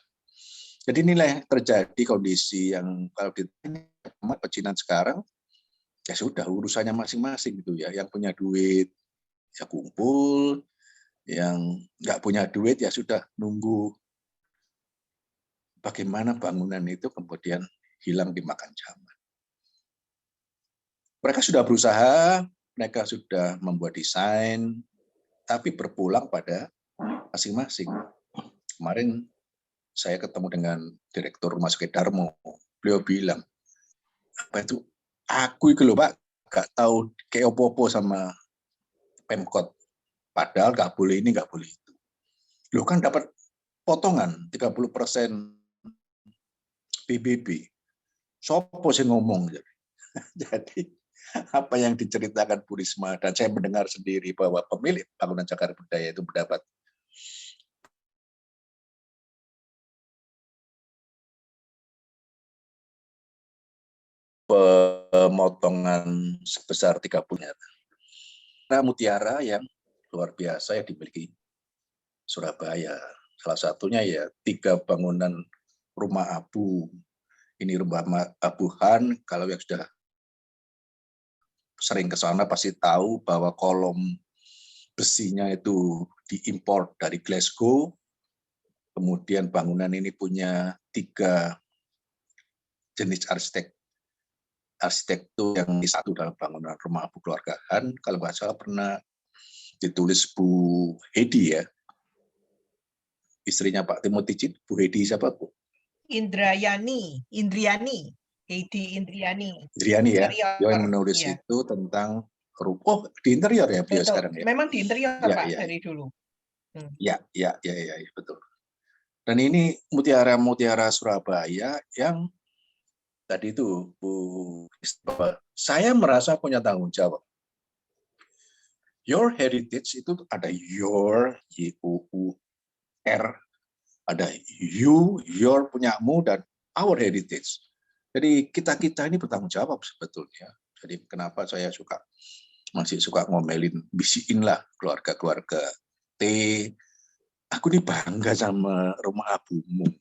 Jadi inilah yang terjadi kondisi yang kalau di pecinan sekarang ya sudah urusannya masing-masing gitu ya. Yang punya duit ya kumpul, yang nggak punya duit ya sudah nunggu bagaimana bangunan itu kemudian hilang dimakan zaman. Mereka sudah berusaha, mereka sudah membuat desain, tapi berpulang pada masing-masing. Kemarin saya ketemu dengan Direktur Rumah Sakit Darmo, beliau bilang, apa itu, aku itu loh Pak, nggak tahu kayak opo-opo sama Pemkot, padahal nggak boleh ini, nggak boleh itu. Loh kan dapat potongan 30% PBB. Sopo sih ngomong. Jadi apa yang diceritakan Bu Risma dan saya mendengar sendiri bahwa pemilik bangunan Cagar Budaya itu mendapat pemotongan sebesar 30%. Mutiara yang luar biasa yang dimiliki Surabaya. Salah satunya ya 3 bangunan rumah abu. Ini rumah Abu Han, kalau yang sudah sering ke sana pasti tahu bahwa kolom besinya itu diimpor dari Glasgow. Kemudian bangunan ini punya 3 jenis arsitektur yang satu dalam bangunan rumah abu keluarga Han. Kalau nggak salah pernah ditulis Bu Hedi ya, istrinya Pak Timothy Cid. Bu Hedi siapa Bu? Indriani, Heidi Indriani. Indriani ya, Interior. yang menulis Ya. itu tentang di interior ya beliau sekarang ya. Memang di interior ya, Pak ya. dari dulu. Ya, betul. Dan ini mutiara Surabaya yang tadi itu Bu, saya merasa punya tanggung jawab. Your heritage itu ada your, Y-U-U-R, ada you, your punyamu, dan our heritage. Jadi kita ini bertanggung jawab sebetulnya. Jadi kenapa saya masih suka ngomelin, bisiin lah keluarga-keluarga T. Aku ini bangga sama rumah abumu.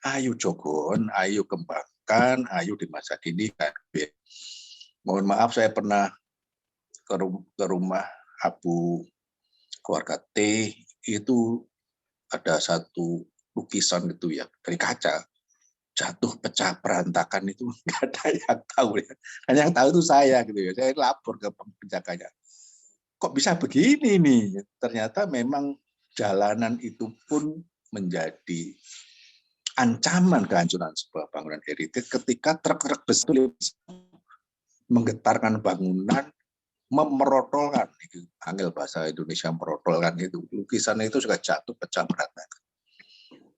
Ayo Jogon, ayo kembangkan, ayo di masa kini kan. Mohon maaf saya pernah ke rumah abu keluarga T, itu ada satu lukisan itu ya dari kaca, jatuh pecah berantakan itu nggak ada yang tahu ya. Hanya yang tahu itu saya gitu ya. Saya lapor ke penjaganya. Kok bisa begini nih? Ternyata memang jalanan itu pun menjadi ancaman kehancuran sebuah bangunan heritage ketika truk-truk besar menggetarkan bangunan, memerotolkan, angel bahasa Indonesia merotolkan itu, lukisan itu sudah jatuh pecah berantakan.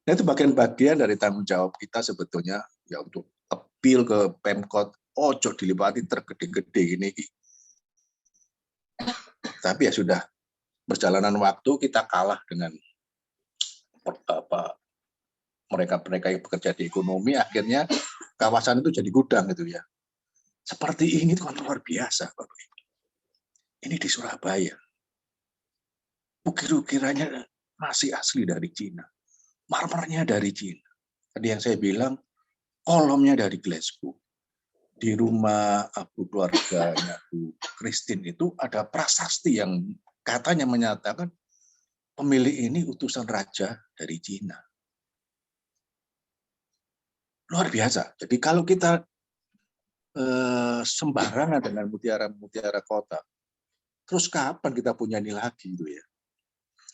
Nah, itu bagian-bagian dari tanggung jawab kita sebetulnya ya untuk appeal ke Pemkot, ojo dilipati tergede-gede ini. Tapi ya sudah, perjalanan waktu kita kalah dengan mereka yang bekerja di ekonomi, akhirnya kawasan itu jadi gudang gitu ya. Seperti ini itu kan luar biasa, Bapak Ibu. Ini di Surabaya. Ukir-ukirannya masih asli dari Cina. Marmernya dari Cina. Tadi yang saya bilang, kolomnya dari Glasgow. Di rumah abu keluarganya Bu Christine itu ada prasasti yang katanya menyatakan pemilik ini utusan raja dari Cina. Luar biasa. Jadi kalau kita sembarangan dengan mutiara-mutiara kota, terus kapan kita punya ini lagi gitu ya?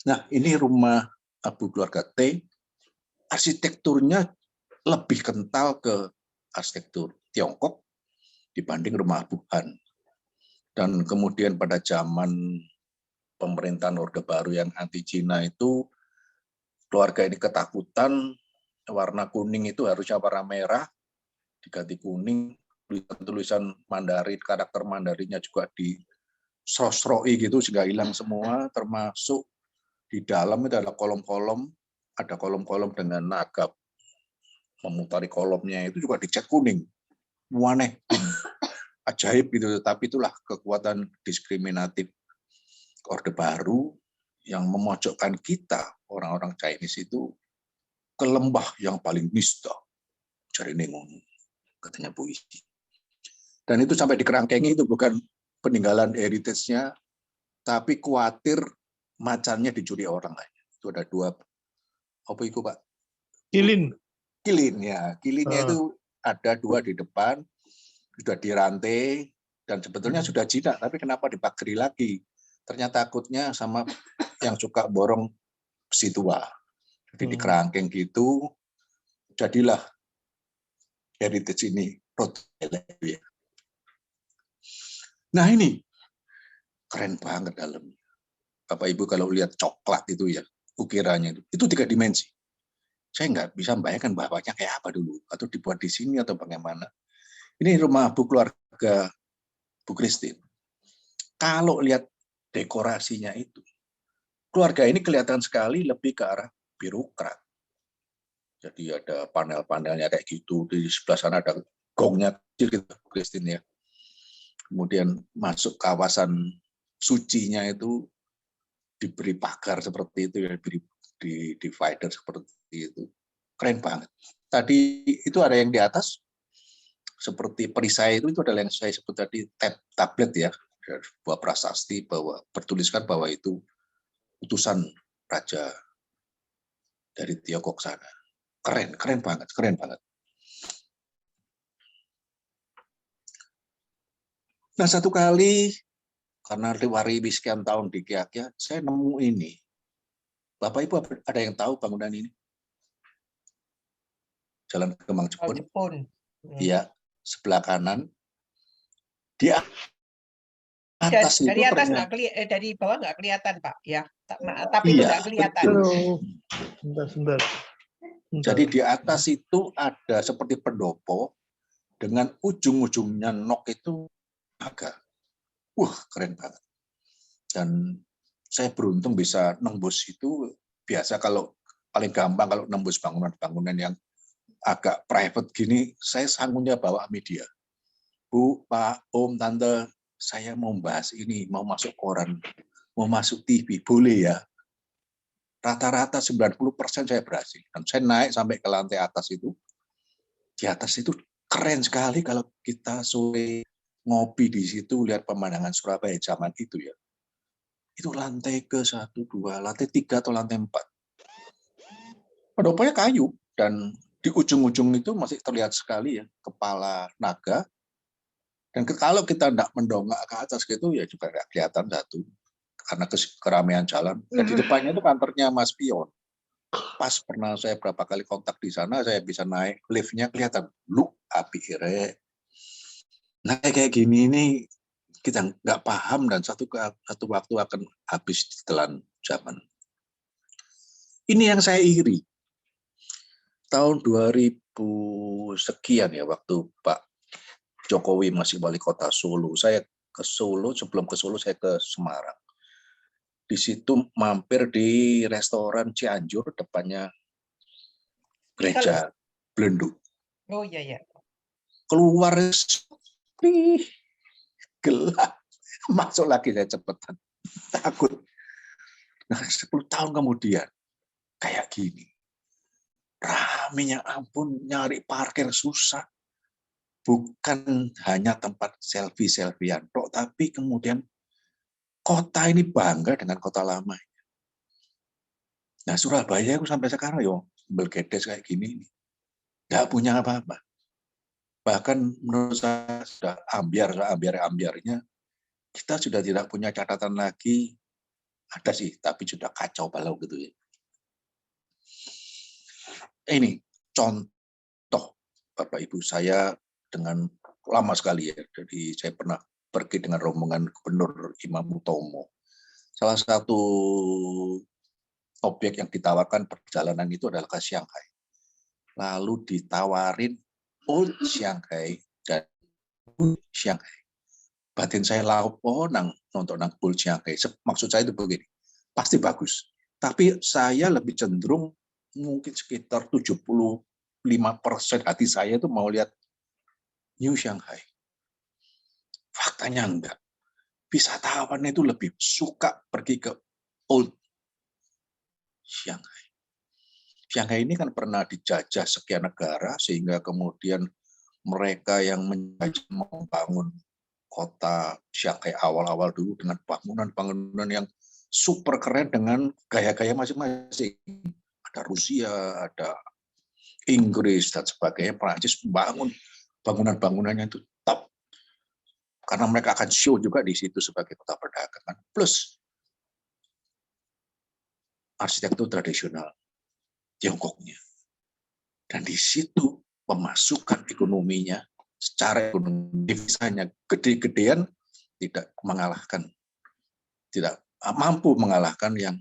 Nah, ini rumah abu keluarga T, arsitekturnya lebih kental ke arsitektur Tiongkok dibanding rumah Abu Han. Dan kemudian pada zaman pemerintahan Orde Baru yang anti Cina itu keluarga ini ketakutan, warna kuning itu harusnya warna merah, diganti kuning, tulisan Mandarin, karakter Mandarinnya juga di sosroi gitu sehingga hilang semua, termasuk di dalam itu ada kolom-kolom, ada kolom-kolom dengan naga memutari kolomnya itu juga dicat kuning. Aneh, ajaib gitu, tapi itulah kekuatan diskriminatif Orde Baru yang memojokkan kita, orang-orang Chinese itu, ke lembah yang paling nista. Cari nengung, katanya Bu Isi. Dan itu sampai di kerangkengi itu bukan peninggalan heritage-nya, tapi khawatir macannya dicuri orang lain. Itu ada 2, apa itu Pak? Kilin. Kilin ya, kilinnya itu ada 2 di depan, sudah dirantai, dan sebetulnya sudah jinak, tapi kenapa dipagari lagi? Ternyata takutnya sama yang suka borong besi tua. Jadi di kerangkeng gitu, jadilah heritage ini. Nah ini, keren banget dalamnya. Bapak Ibu kalau lihat coklat itu ya, ukirannya itu 3 dimensi. Saya nggak bisa membayangkan bapaknya kayak apa dulu, atau dibuat di sini atau bagaimana. Ini rumah Bu keluarga Bu Christine. Kalau lihat dekorasinya itu, keluarga ini kelihatan sekali lebih ke arah birokrat. Jadi ada panel-panelnya kayak gitu, di sebelah sana ada gongnya kecil gitu, Bu Christine ya. Kemudian masuk kawasan sucinya itu diberi pagar seperti itu ya, diberi divider seperti itu. Keren banget. Tadi itu ada yang di atas seperti perisai itu adalah yang saya sebut tadi tablet ya, sebuah prasasti bahwa bertuliskan bahwa itu utusan raja dari Tiongkok sana. Keren banget, keren banget. Nah, satu kali karena diwari sekian tahun di Kiakia, saya nemu ini. Bapak Ibu ada yang tahu bangunan ini? Jalan Kemang Jepun. Iya, sebelah kanan. Di atas dari itu atas ternyata, dari bawah nggak kelihatan Pak ya, tapi itu iya, nggak kelihatan. Sebentar. Jadi di atas itu ada seperti pendopo dengan ujung-ujungnya nok itu naga. Keren banget. Dan saya beruntung bisa nembus itu. Biasa kalau paling gampang kalau nembus bangunan-bangunan yang agak private gini, saya sanggupnya bawa media. Bu, Pak, Om, Tante, saya mau bahas ini, mau masuk koran, mau masuk TV, boleh ya? Rata-rata 90% saya berhasil. Dan saya naik sampai ke lantai atas itu. Di atas itu keren sekali kalau kita sore ngopi di situ, lihat pemandangan Surabaya zaman itu ya. Itu lantai ke 1, 2, lantai 3 atau lantai 4. Pendoponya kayu, dan di ujung-ujung itu masih terlihat sekali ya, kepala naga. Dan kalau kita tidak mendongak ke atas gitu, ya juga nggak kelihatan satu. Karena keramaian jalan. Dan di depannya itu kantornya Mas Pion. Pas pernah saya berapa kali kontak di sana, saya bisa naik liftnya kelihatan. Lu, api ire. Nah kayak gini ini kita nggak paham dan satu waktu akan habis di telan zaman. Ini yang saya iri. Tahun 2000 sekian ya, waktu Pak Jokowi masih wali kota Solo. Saya ke Solo, sebelum ke Solo saya ke Semarang. Di situ mampir di restoran Cianjur, depannya gereja Belenduk. Oh iya. Keluar gelap. Masuk lagi saya cepetan. Takut. Nah, 10 tahun kemudian, kayak gini. Ramenya ampun, nyari parkir susah. Bukan hanya tempat selfie-selfiean, tapi kemudian kota ini bangga dengan kota lama. Nah, Surabaya itu sampai sekarang belgedes kayak gini, nggak punya apa-apa. Bahkan menurut saya sudah ambiar-ambiarnya, kita sudah tidak punya catatan lagi. Ada sih, tapi sudah kacau balau gitu ya. Ini contoh Bapak Ibu, saya dengan lama sekali ya. Jadi saya pernah pergi dengan rombongan Gubernur Imam Utomo. Salah satu objek yang ditawarkan perjalanan itu adalah ke Shanghai. Lalu ditawarin Old Shanghai dan New Shanghai. Batin saya lauk nang nonton nang Old Shanghai. Maksud saya itu begini, pasti bagus. Tapi saya lebih cenderung mungkin sekitar 75% hati saya itu mau lihat New Shanghai. Faktanya enggak. Wisatawan itu lebih suka pergi ke Old Shanghai. Shanghai ini kan pernah dijajah sekian negara, sehingga kemudian mereka yang menjajah membangun kota Shanghai awal-awal dulu dengan bangunan-bangunan yang super keren dengan gaya-gaya masing-masing. Ada Rusia, ada Inggris, dan sebagainya. Prancis membangun bangunan-bangunannya itu top. Karena mereka akan show juga di situ sebagai kota perdagangan. Plus arsitektur tradisional Tiongkoknya. Dan di situ pemasukan ekonominya, secara ekonomi devisanya gede-gedean, tidak mampu mengalahkan yang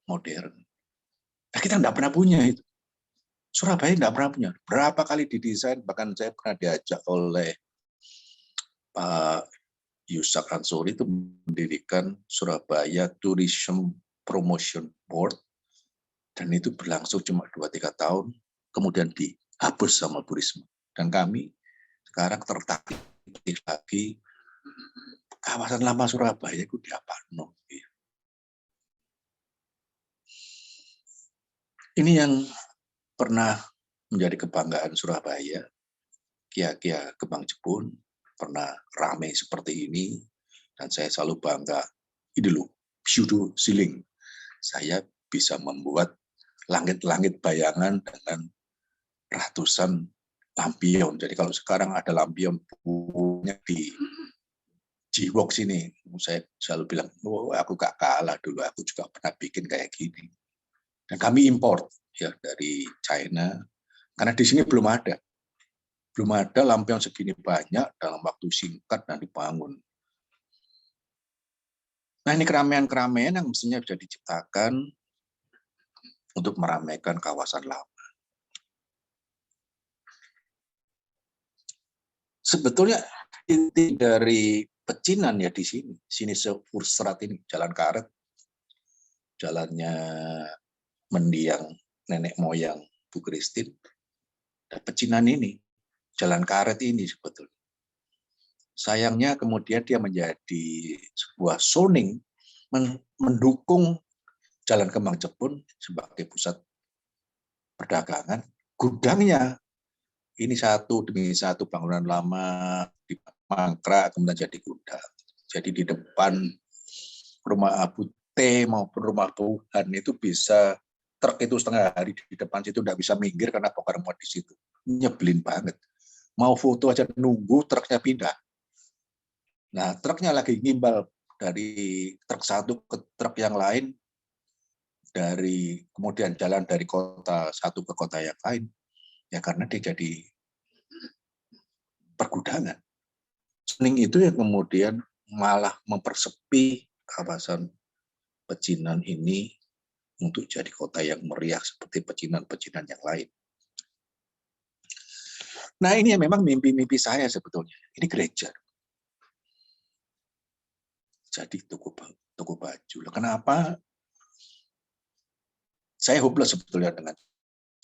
modern. Nah, kita tidak pernah punya itu. Surabaya tidak pernah punya. Berapa kali didesain, bahkan saya pernah diajak oleh Pak Yusak Ansori itu mendirikan Surabaya Tourism Promotion Board, dan itu berlangsung cuma 2-3 tahun, kemudian dihapus sama Bu Risma. Dan kami sekarang tertarik lagi kawasan lama Surabaya itu diapano. Ini yang pernah menjadi kebanggaan Surabaya. Kia-kia Kembang Jepun pernah ramai seperti ini, dan saya selalu bangga. Ini loh, pseudo ceiling. Saya bisa membuat langit-langit bayangan dengan ratusan lampion. Jadi kalau sekarang ada lampion punya di G-Works ini, saya selalu bilang, oh aku gak kalah dulu, aku juga pernah bikin kayak gini. Dan kami import ya dari China, karena di sini belum ada lampion segini banyak dalam waktu singkat dan dibangun. Nah, ini keramaian-keramaian yang mestinya bisa diciptakan untuk meramaikan kawasan lama. Sebetulnya inti dari pecinan ya di sini Furstrat ini, Jalan Karet, jalannya mendiang nenek moyang Bu Christine, dan pecinan ini, Jalan Karet ini sebetulnya. Sayangnya kemudian dia menjadi sebuah zoning mendukung Jalan Kembang Jepun sebagai pusat perdagangan. Gudangnya ini satu demi satu bangunan lama di mangkrak kemudian jadi gudang. Jadi di depan rumah Abu T maupun rumah Tuhan itu bisa truk itu setengah hari di depan situ tidak bisa minggir karena bongkar muat di situ. Nyebelin banget. Mau foto aja nunggu truknya pindah. Nah, truknya lagi ngimbal dari truk satu ke truk yang lain, kemudian jalan dari kota satu ke kota yang lain, ya karena dia jadi pergudangan. Zoning itu yang kemudian malah mempersepi kawasan pecinan ini untuk jadi kota yang meriah seperti pecinan-pecinan yang lain. Nah, ini yang memang mimpi-mimpi saya sebetulnya. Ini gereja. Jadi toko baju. Kenapa saya hopeless sebetulnya dengan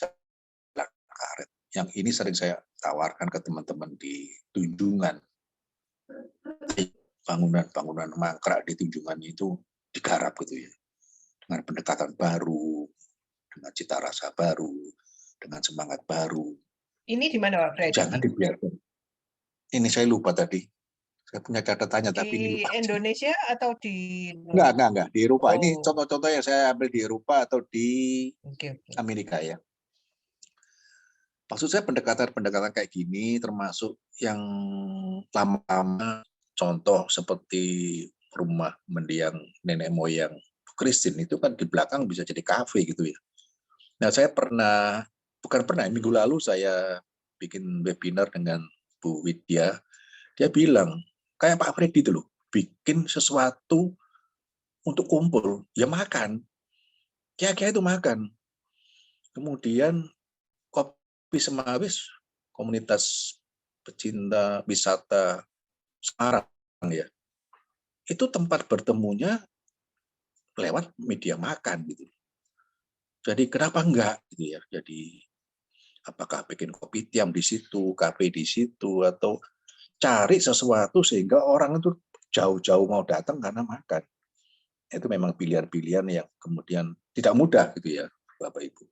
Jalan Karet? Yang ini sering saya tawarkan ke teman-teman di Tunjungan. Bangunan-bangunan mangkrak di Tunjungan itu digarap gitu ya. Dengan pendekatan baru, dengan cita rasa baru, dengan semangat baru. Ini di mana Pak Fred? Jangan dibiarkan. Ini saya lupa tadi. Saya punya catatannya, tapi ini lupa. Di Indonesia atau di... Enggak. Di Eropa. Oh. Ini contoh-contoh yang saya ambil di Eropa atau di Amerika ya. Maksud saya pendekatan-pendekatan kayak gini, termasuk yang lama-lama, contoh seperti rumah mendiang nenek moyang Bu Christine, itu kan di belakang bisa jadi kafe gitu ya. Nah, saya minggu lalu saya bikin webinar dengan Bu Widya, dia bilang, kayak Pak Freddy itu loh, bikin sesuatu untuk kumpul, ya makan. Kiai-kiai itu makan. Kemudian Kopi Semawis, komunitas pecinta wisata Semarang ya, itu tempat bertemunya lewat media makan gitu. Jadi kenapa enggak gitu ya? Jadi apakah bikin kopi tiam di situ, kafe di situ, atau cari sesuatu sehingga orang itu jauh-jauh mau datang karena makan. Itu memang pilihan-pilihan yang kemudian tidak mudah gitu ya, Bapak Ibu.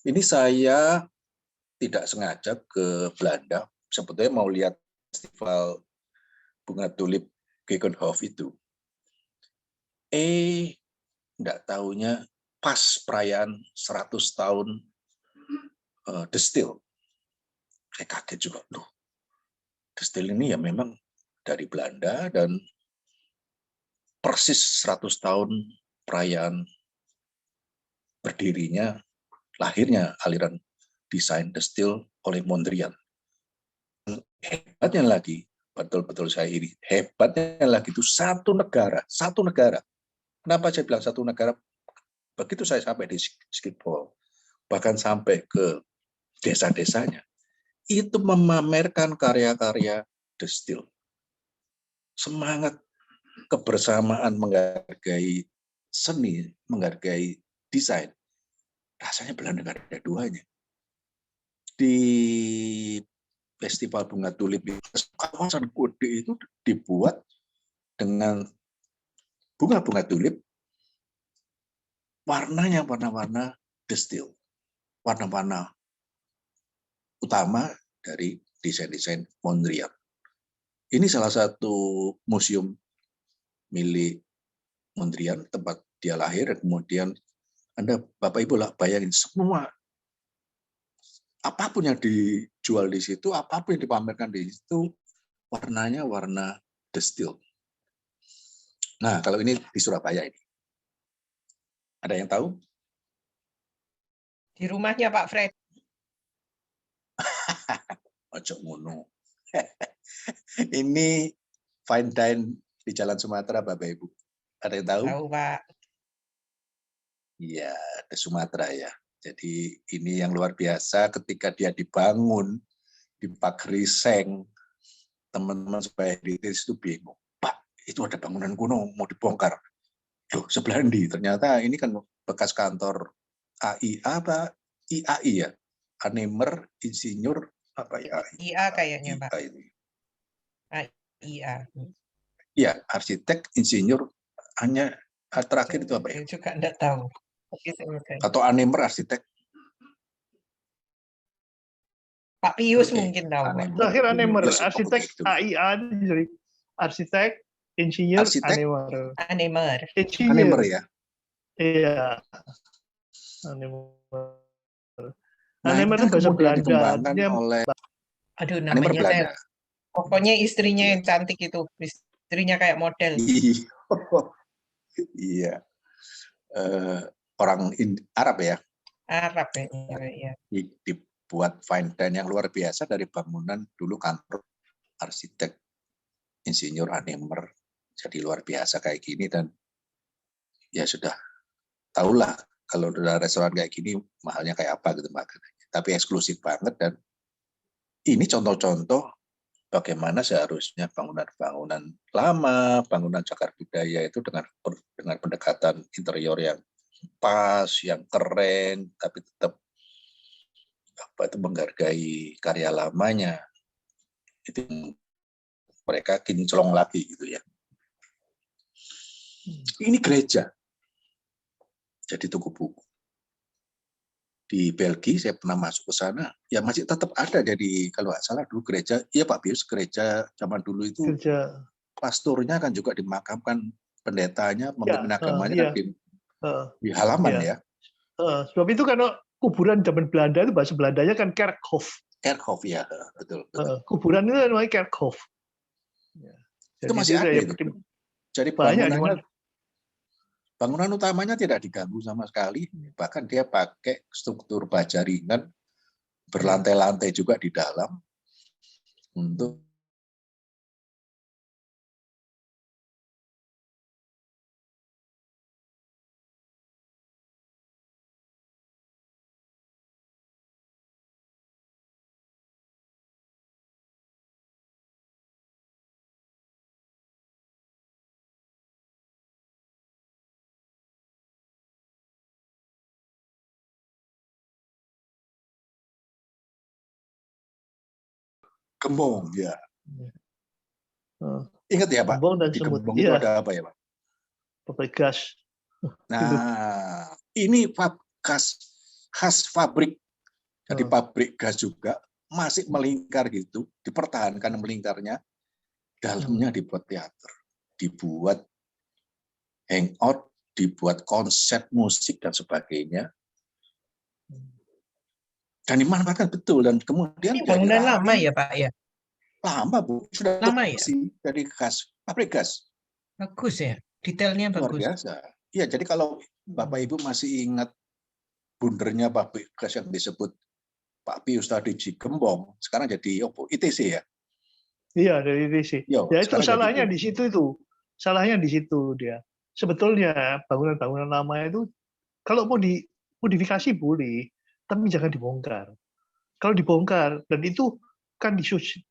Ini saya tidak sengaja ke Belanda, sebetulnya mau lihat festival bunga tulip Gegenhof itu. Enggak tahunya pas perayaan 100 tahun The Still. Saya kaget juga, loh, The Still ini ya memang dari Belanda dan persis 100 tahun perayaan berdirinya, lahirnya aliran desain The Still oleh Mondrian. Hebatnya lagi, betul-betul saya iri, hebatnya lagi itu satu negara. Kenapa saya bilang satu negara? Begitu saya sampai di Schiphol, bahkan sampai ke desa-desanya, itu memamerkan karya-karya The Still. Semangat kebersamaan menghargai seni, menghargai desain, rasanya Belanda nggak ada duanya. Di Festival Bunga Tulip kawasan Kode itu dibuat dengan bunga-bunga tulip, warnanya warna-warna The Still, warna-warna utama dari desain-desain Mondrian. Ini salah satu museum milik Mondrian, tempat dia lahir, kemudian Anda, Bapak Ibu, lah bayangin semua, apapun yang dijual di situ, apapun yang dipamerkan di situ, warnanya warna The Still. Nah, kalau ini di Surabaya ini. Ada yang tahu? Di rumahnya Pak Fred. Ojo ngono. Ini fine dine di Jalan Sumatera, Bapak Ibu. Ada yang tahu? Tahu, Pak. Iya, di Sumatera ya. Jadi ini yang luar biasa ketika dia dibangun di Pagri Seng, teman-teman supaya heritage itu bingung. Pak, itu ada bangunan kuno mau dibongkar. Loh, sebelah ini ternyata ini kan bekas kantor AIA apa IAI ya, Anemer Insinyur apa ya? IA kayaknya, Pak. Ini. IA. Ya, arsitek insinyur hanya terakhir itu apa ya? Saya juga enggak tahu. Atau Anemer arsitek? Pak Pius mungkin tahu. Terakhir Anemer, Yes, arsitek AIA, jadi arsitek, insinyur, arsitek, Anemer. Anemer ya? Iya. Anemer. Nah, Anemer itu bahasa Belanda. Oleh aduh, namanya saya. Pokoknya istrinya yang cantik itu. Istrinya kayak model. Iya. Orang Arab ya? Arab ya. Dibuat fine dine yang luar biasa dari bangunan dulu kantor arsitek insinyur Anemer. Jadi luar biasa kayak gini dan ya sudah tahulah kalau udah restoran kayak gini mahalnya kayak apa gitu makanannya. Tapi eksklusif banget dan ini contoh-contoh bagaimana seharusnya bangunan-bangunan lama, bangunan cagar budaya itu dengan pendekatan interior yang pas, yang keren, tapi tetap menghargai karya lamanya. Itu mereka kinclong lagi gitu ya. Ini gereja. Jadi toko buku. Di Belgia saya pernah masuk ke sana, ya masih tetap ada. Jadi kalau nggak salah dulu gereja, iya Pak Bius, gereja zaman dulu itu pastornya kan juga dimakamkan, pendetanya, pemimpin agamanya kan di halaman ya. Sebab itu karena kuburan zaman Belanda itu bahasa Belandanya kan Kerkhof. Kerkhof ya, betul. Kuburan itu namanya Kerkhof. Ya. Itu masih ada itu. Jadi bangunan utamanya tidak diganggu sama sekali, bahkan dia pakai struktur baja ringan, berlantai-lantai juga di dalam untuk Gembong, ya. Eh, Ingat ya Pak, Gembong dan di semut. Gembong itu Iya, ada apa ya Pak? pabrik gas. Itu. Nah, ini khas pabrik. Jadi pabrik gas juga masih melingkar gitu, dipertahankan melingkarnya, dalamnya dibuat teater, dibuat hangout, dibuat konsep musik dan sebagainya. Dan dimanfaatkan betul, dan kemudian Ini jadi bangunan lama ramai. ya Pak ya? Lama Bu, sudah Lama ya? produksi dari pabrik gas. Bagus ya, detailnya Luar bagus. biasa. Iya, jadi kalau Bapak Ibu masih ingat bundernya pabrik gas yang disebut Pak Pius tadi di Gembong, sekarang jadi ITC ya? Iya, dari DC. Yo, Ya itu sekarang jadi salahnya di situ itu. Salahnya di situ dia. Sebetulnya bangunan-bangunan lama itu kalau mau dimodifikasi boleh, tapi jangan dibongkar. Kalau dibongkar, dan itu kan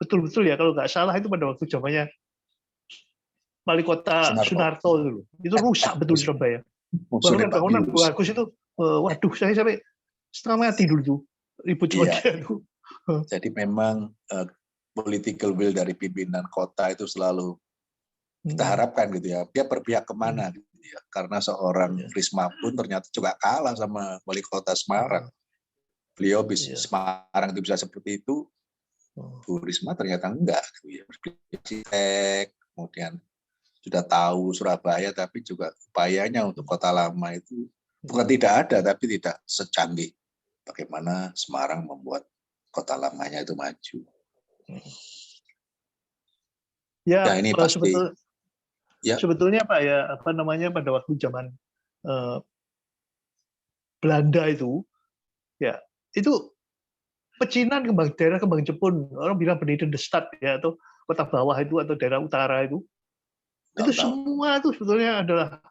betul-betul ya, kalau nggak salah itu pada waktu zamannya Wali Kota Sunarto itu rusak betul di Surabaya. Bangunan-bangunan bagus itu, waduh saya sampai setengah mati dulu tuh ribut sama dia tuh. Jadi memang political will dari pimpinan kota itu selalu kita harapkan gitu ya, dia berpihak kemana gitu ya, karena seorang Risma pun ternyata juga kalah sama wali kota Semarang. Beliau bisa Semarang itu bisa seperti itu, Bu Risma ternyata enggak gitu ya. Kemudian sudah tahu Surabaya, tapi juga upayanya untuk kota lama itu bukan tidak ada, tapi tidak secanggih bagaimana Semarang membuat kota lamanya itu maju. Ya, nah, ini pasti. Sebetulnya Pak ya, apa namanya, pada waktu zaman Belanda itu, ya itu pecinan daerah Kembang Jepun, orang bilang Benedendestad ya, atau kota bawah itu atau daerah utara itu semua itu sebetulnya adalah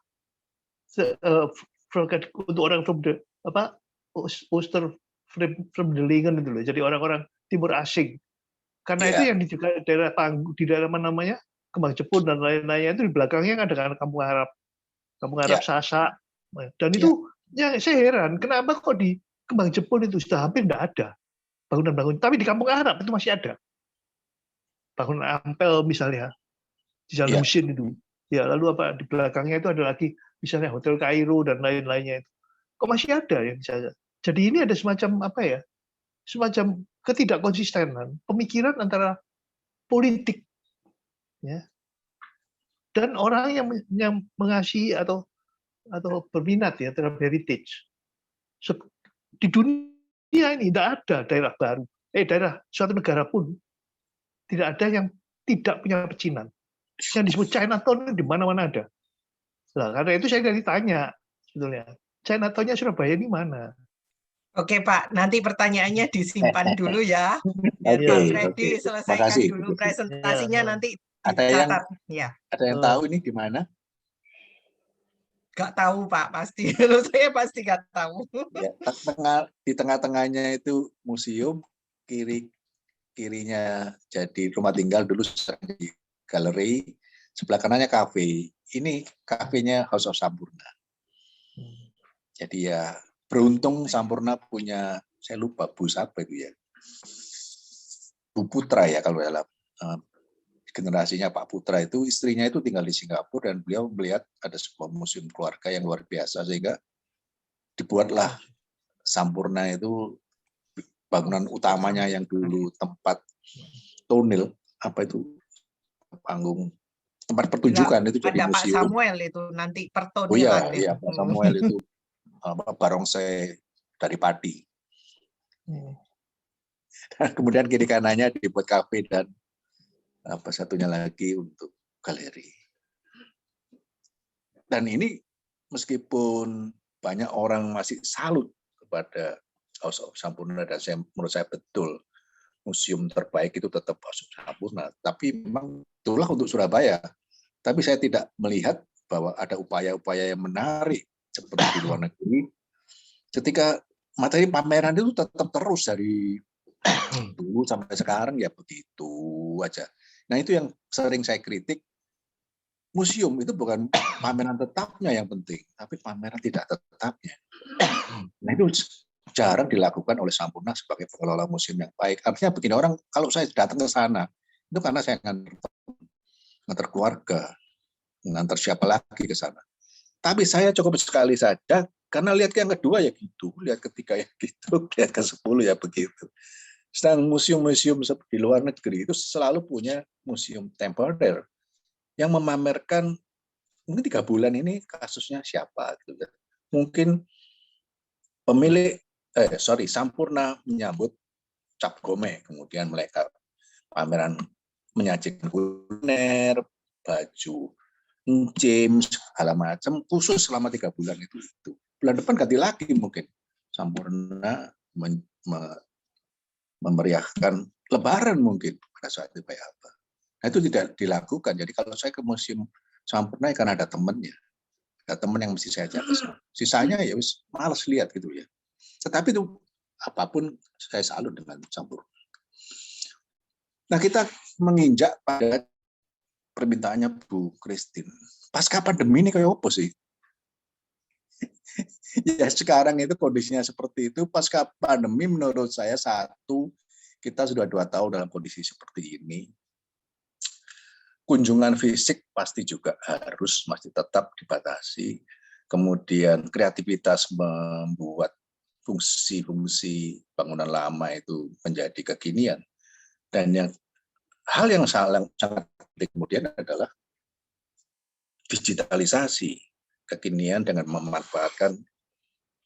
untuk orang from the Oosterfremdelingen itu loh, jadi orang-orang timur asing. Karena itu yang di daerah di daerah namanya Kembang Jepun dan lain-lainnya itu di belakangnya ada Kampung Arab Sasak, dan itu ya saya heran kenapa kok di Kembang Jepun itu sudah hampir tidak ada bangunan-bangunan, tapi di Kampung Arab itu masih ada bangunan Ampel misalnya di Jalan Mesin itu. Ya, lalu apa di belakangnya itu ada lagi misalnya Hotel Kairo dan lain-lainnya itu. Kok masih ada ya misalnya. Jadi ini ada semacam apa ya? Semacam ketidakkonsistenan pemikiran antara politik ya dan orang yang mengasihi atau berminat ya terhadap heritage. Di dunia ini tidak ada daerah baru, daerah suatu negara pun tidak ada yang tidak punya pecinan. Yang disebut Chinatown di mana-mana ada. Nah, karena itu saya dari tanya sebetulnya, Chinatown-nya Surabaya ini mana? Oke Pak, nanti pertanyaannya disimpan dulu ya. Biar Pak Freddy selesaikan dulu presentasinya, nanti dicatat. Ada yang tahu ini di mana? Nggak tahu Pak, pasti. Saya pasti nggak tahu. Ya, di tengah-tengahnya itu museum, kirinya jadi rumah tinggal dulu di galeri, sebelah kanannya kafe. Ini kafenya House of Sampurna. Jadi ya beruntung Sampurna punya, saya lupa Bu siapa itu ya, Bu Putra ya kalau dalam generasinya Pak Putra itu, istrinya itu tinggal di Singapura dan beliau melihat ada sebuah museum keluarga yang luar biasa sehingga dibuatlah Sampurna itu bangunan utamanya yang dulu tempat tonil, apa itu panggung, tempat pertunjukan itu jadi ada museum. Pak Samuel itu nanti pertonilan. Oh iya, Pak Samuel itu barongsai dari padi. Dan kemudian kiri kanannya dibuat kafe dan apa satunya lagi untuk galeri. Dan ini meskipun banyak orang masih salut kepada House of Sampurna dan menurut saya betul museum terbaik itu tetap House of Sampurna. Tapi memang itulah untuk Surabaya. Tapi saya tidak melihat bahwa ada upaya-upaya yang menarik seperti di luar negeri. Ketika materi pameran itu tetap terus dari dulu sampai sekarang ya begitu aja. Nah itu yang sering saya kritik. Museum itu bukan pameran tetapnya yang penting, tapi pameran tidak tetapnya. Nah itu jarang dilakukan oleh Sampurna sebagai pengelola museum yang baik. Artinya begini, orang kalau saya datang ke sana, itu karena saya ngantar keluarga, ngantar siapa lagi ke sana. Tapi saya cukup sekali saja, karena lihat yang kedua ya gitu, lihat ketiga ya gitu, lihat ke-10 ya begitu. Sedang museum-museum di luar negeri itu selalu punya museum temporer yang memamerkan mungkin 3 bulan ini kasusnya siapa gitu. Mungkin pemilik Sampurna menyambut Cap Gome, kemudian mereka pameran menyajikan kuliner, baju James, segala macam, khusus selama 3 bulan itu. Bulan depan ganti lagi mungkin. Sampurna memeriahkan Lebaran mungkin pada saat itu kayak apa. Nah, itu tidak dilakukan. Jadi kalau saya ke museum Sampurna karena ada temannya. Ada teman yang mesti saya ajak ke sana. Sisanya ya wis malas lihat gitu ya. Tetapi itu apapun saya salut dengan Sampurna. Nah, kita menginjak pada permintaannya Bu Christine. Pasca pandemi ini kayak apa sih? Ya sekarang itu kondisinya seperti itu. Pasca pandemi menurut saya kita sudah 2 tahun dalam kondisi seperti ini. Kunjungan fisik pasti juga masih tetap dibatasi. Kemudian kreativitas membuat fungsi-fungsi bangunan lama itu menjadi kekinian. Dan hal yang sangat penting kemudian adalah digitalisasi kekinian dengan memanfaatkan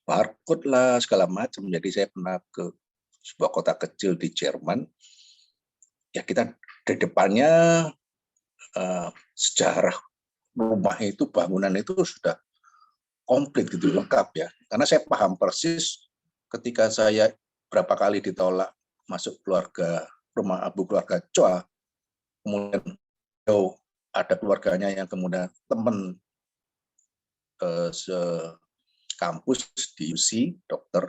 barcode lah segala macam. Jadi saya pernah ke sebuah kota kecil di Jerman. Ya kita di depannya sejarah rumah itu, bangunan itu sudah komplit gitu, lengkap ya. Karena saya paham persis ketika saya berapa kali ditolak masuk rumah Abu keluarga Choa, kemudian ada keluarganya yang kemudian teman kampus di UC, dokter,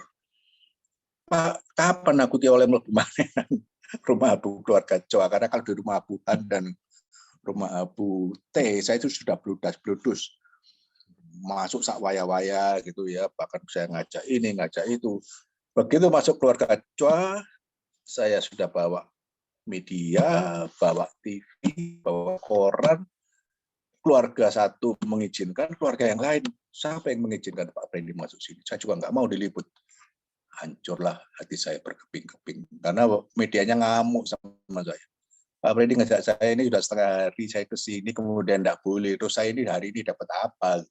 Pak, kapan aku oleh rumah Abu keluarga Choa? Karena kalau di rumah Abu Han dan rumah Abu T, saya itu sudah bludas, masuk sak waya-waya gitu ya, bahkan saya ngajak ini, ngajak itu. Begitu masuk keluarga Choa, saya sudah bawa media, bawa TV, bawa koran, keluarga satu mengizinkan, keluarga yang lain, siapa yang mengizinkan Pak Freddy masuk sini? Saya juga nggak mau diliput. Hancurlah hati saya berkeping-keping, karena medianya ngamuk sama saya. Pak Freddy ngajak saya ini sudah setengah hari saya ke sini, kemudian tidak boleh. Terus saya ini hari ini dapat apa?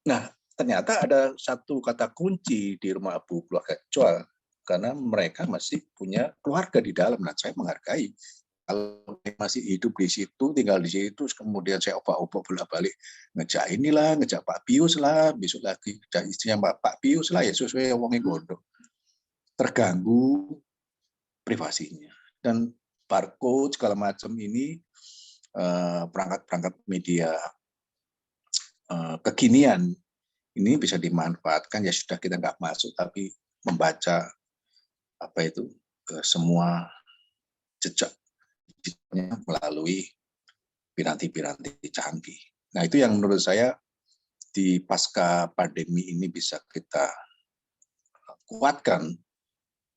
Nah, ternyata ada satu kata kunci di rumah Abu keluarga Choa, karena mereka masih punya keluarga di dalam. Nah, saya menghargai. Kalau masih hidup di situ, tinggal di situ, kemudian saya obak-obak bolak-balik, ngejak inilah, ngejak Pak Pius lah, besok lagi ngejak istrinya Pak Pius lah, ya sesuai wongnya gondok. Terganggu privasinya. Dan barcode segala macam ini perangkat-perangkat media kekinian ini bisa dimanfaatkan. Ya sudah, kita nggak masuk, tapi membaca semua jejak melalui piranti-piranti canggih. Nah, itu yang menurut saya di pasca pandemi ini bisa kita kuatkan.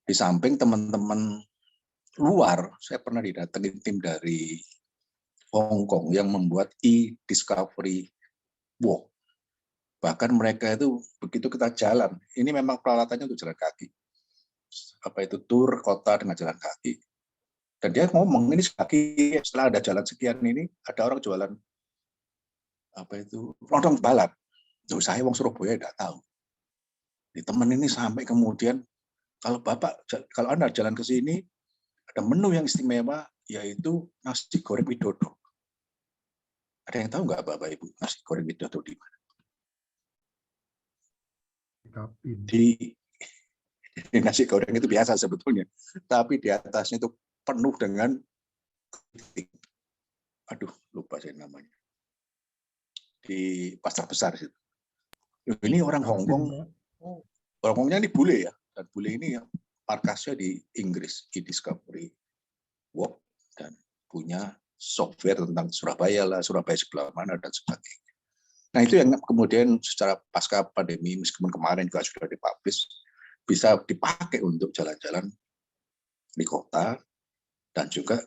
Di samping teman-teman luar, saya pernah didatangi tim dari Hong Kong yang membuat e-discovery walk. Bahkan mereka itu begitu kita jalan, ini memang peralatannya untuk jalan kaki. Tur kota dengan jalan kaki. Dan dia ngomong, ini kaki setelah ada jalan sekian ini, ada orang jualan lontong balap. Saya wong Surabaya tidak tahu. Di teman ini sampai kemudian, kalau Anda jalan ke sini, ada menu yang istimewa, yaitu nasi goreng Widodo. Ada yang tahu nggak Bapak Ibu, nasi goreng Widodo di mana? Di nasi goreng itu biasa sebetulnya, tapi di atasnya itu penuh dengan, lupa saya namanya, di pasar besar situ. Ini orang Hongkong, orang Hongkongnya ini bule ya, dan bule ini markasnya di Inggris, e-discovery walk, dan punya software tentang Surabaya lah, Surabaya sebelah mana dan sebagainya. Nah, itu yang kemudian secara pasca pandemi, meskipun kemarin juga sudah dipublish, bisa dipakai untuk jalan-jalan di kota, dan juga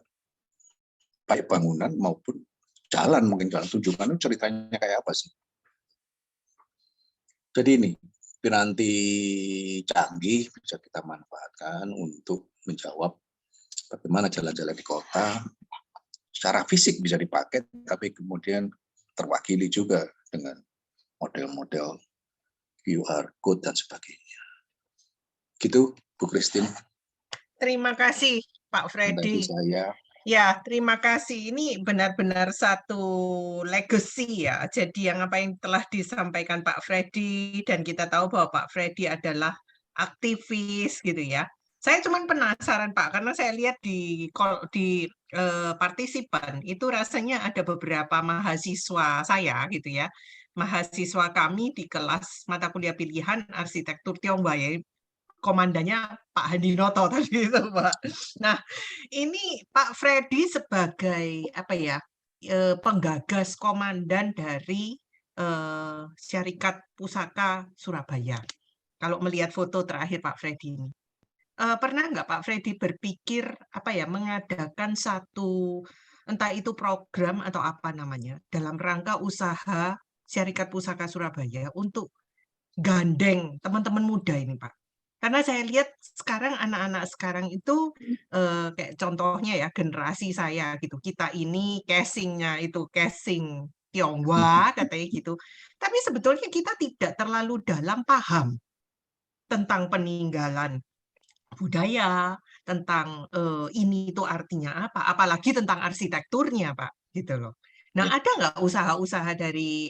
baik bangunan maupun jalan, mungkin jalan tunjungan itu ceritanya kayak apa sih. Jadi ini piranti canggih bisa kita manfaatkan untuk menjawab bagaimana jalan-jalan di kota. Secara fisik bisa dipakai, tapi kemudian terwakili juga dengan model-model QR code dan sebagainya. Gitu, Bu Christine. Terima kasih, Pak Dari Freddy. saya. Ya, terima kasih. Ini benar-benar satu legacy ya. Jadi yang apa yang telah disampaikan Pak Freddy, dan kita tahu bahwa Pak Freddy adalah aktivis gitu ya. Saya cuma penasaran Pak, karena saya lihat di partisipan itu rasanya ada beberapa mahasiswa saya gitu ya. Mahasiswa kami di kelas mata kuliah pilihan arsitektur Tionghoa ya. Komandannya Pak Handinoto tadi itu Pak. Nah, ini Pak Freddy sebagai apa ya, penggagas komandan dari Syarikat Pusaka Surabaya. Kalau melihat foto terakhir Pak Freddy ini, pernah nggak Pak Freddy berpikir apa ya, mengadakan satu entah itu program atau apa namanya dalam rangka usaha Syarikat Pusaka Surabaya untuk gandeng teman-teman muda ini Pak? Karena saya lihat sekarang anak-anak sekarang itu kayak contohnya ya generasi saya gitu. Kita ini casingnya itu casing Tionghoa katanya gitu. Tapi sebetulnya kita tidak terlalu dalam paham tentang peninggalan budaya, tentang ini itu artinya apa, apalagi tentang arsitekturnya Pak, gitu loh. Nah, Ya. ada nggak usaha-usaha dari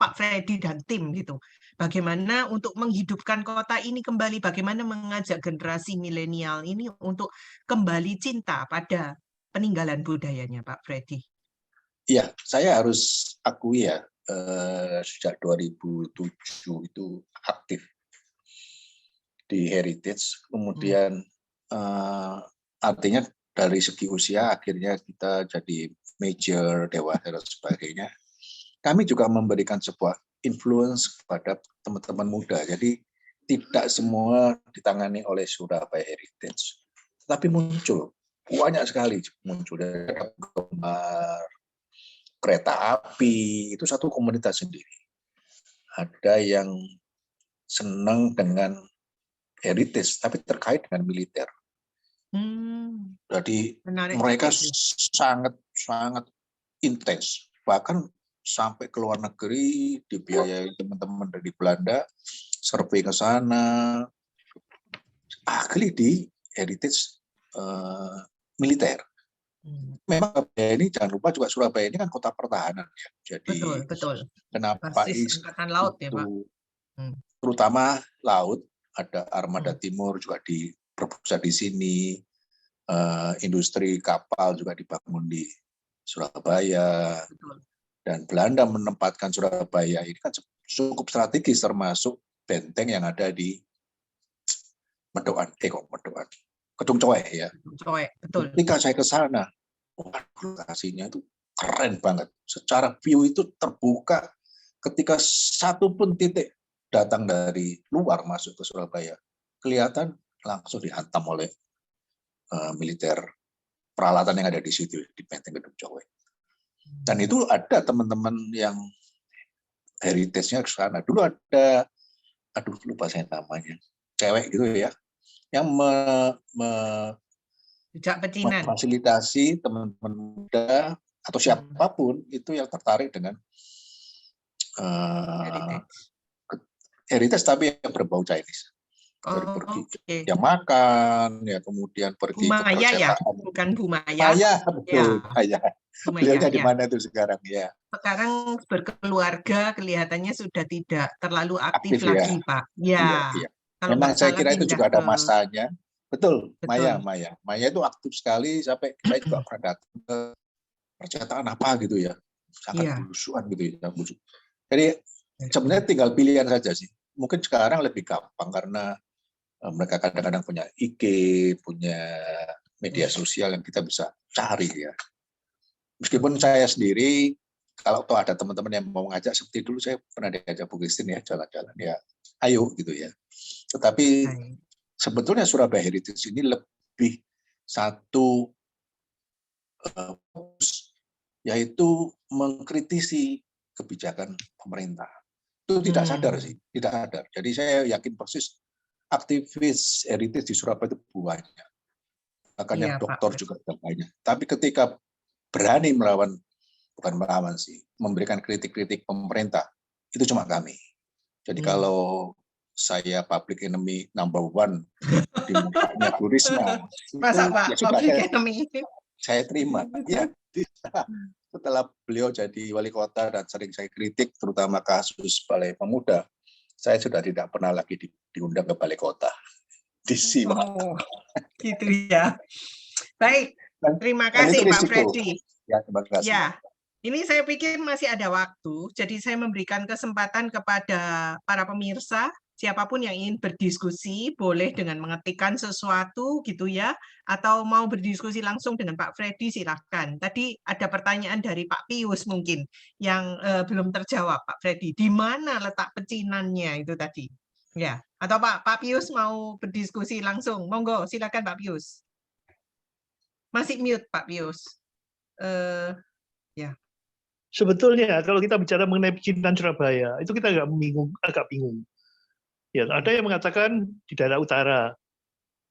Pak Freddy dan tim gitu? Bagaimana untuk menghidupkan kota ini kembali, bagaimana mengajak generasi milenial ini untuk kembali cinta pada peninggalan budayanya, Pak Freddy? Iya, saya harus akui ya, sejak 2007 itu aktif di Heritage, kemudian artinya dari segi usia akhirnya kita jadi major, dewasa dan sebagainya. Kami juga memberikan sebuah influence kepada teman-teman muda. Jadi tidak semua ditangani oleh Surabaya Heritage, tapi muncul banyak sekali muncul dari penggemar kereta api, itu satu komunitas sendiri. Ada yang senang dengan heritage tapi terkait dengan militer. Jadi mereka sangat intens, bahkan sampai ke luar negeri, dibiayai teman-teman dari Belanda, survei ke sana, ahli di heritage militer. Memang ini jangan lupa juga Surabaya ini kan kota pertahanan ya. Jadi betul. kenapa Angkatan laut ya Pak? Terutama laut, ada armada timur juga berpusat di sini, industri kapal juga dibangun di Surabaya. Betul. Dan Belanda menempatkan Surabaya ini kan cukup strategis, termasuk benteng yang ada di Kedung Coek ya. Betul. Ketika saya ke sana, lokasinya itu keren banget. Secara view itu terbuka, ketika satu pun titik datang dari luar masuk ke Surabaya, kelihatan langsung dihantam oleh militer, peralatan yang ada di situ di benteng Kedung Coek. Dan itu ada teman-teman yang heritage-nya ke sana. Dulu ada, lupa saya namanya, cewek gitu ya, yang memfasilitasi teman-teman muda atau siapapun itu yang tertarik dengan heritage tapi yang berbau Chinese. Pergi yang makan, ya kemudian pergi ke percetakan. Ya? Bukan Bu Maya. Maya, betul. Ya. Beliaunya di mana itu sekarang ya? Sekarang berkeluarga kelihatannya sudah tidak terlalu aktif lagi, Pak. Ya. Iya. Memang saya kira itu juga ada masanya. Betul. Maya itu aktif sekali, sampai saya juga pernah datang ke percetakan apa gitu ya, sangat busuan gitu ya. Jadi sebenarnya tinggal pilihan saja sih. Mungkin sekarang lebih gampang karena mereka kadang-kadang punya IG, punya media sosial yang kita bisa cari ya. Meskipun saya sendiri kalau toh ada teman-teman yang mau ngajak, seperti dulu saya pernah diajak Bu Christine ya jalan-jalan, ya ayo gitu ya. Tetapi sebetulnya Surabaya Heritage ini lebih satu fokus, yaitu mengkritisi kebijakan pemerintah. Itu tidak sadar sih, tidak sadar. Jadi saya yakin persis aktivis heritage di Surabaya itu banyak. Bahkan yang dokter juga banyak. Tapi ketika berani melawan, bukan melawan sih, memberikan kritik-kritik pemerintah, itu cuma kami. Jadi kalau saya public enemy number 1 di mukanya Bu Risma, masa Pak, ya public enemy? Saya terima. Ya, setelah beliau jadi wali kota dan sering saya kritik, terutama kasus Balai Pemuda, saya sudah tidak pernah lagi diundang ke Balai Kota. Disimak. Oh, gitu ya. Baik, terima kasih Pak Freddy. Ya, terima kasih. Ya, ini saya pikir masih ada waktu, jadi saya memberikan kesempatan kepada para pemirsa, siapapun yang ingin berdiskusi, boleh dengan mengetikkan sesuatu gitu ya, atau mau berdiskusi langsung dengan Pak Freddy, silahkan. Tadi ada pertanyaan dari Pak Pius mungkin, yang belum terjawab, Pak Freddy. Di mana letak pecinannya itu tadi? Ya, atau Pak Pius mau berdiskusi langsung, monggo, silakan Pak Pius. Masih mute Pak Pius. Ya. Sebetulnya kalau kita bicara mengenai pecinan Surabaya, itu kita agak bingung. Ya, ada yang mengatakan di daerah utara,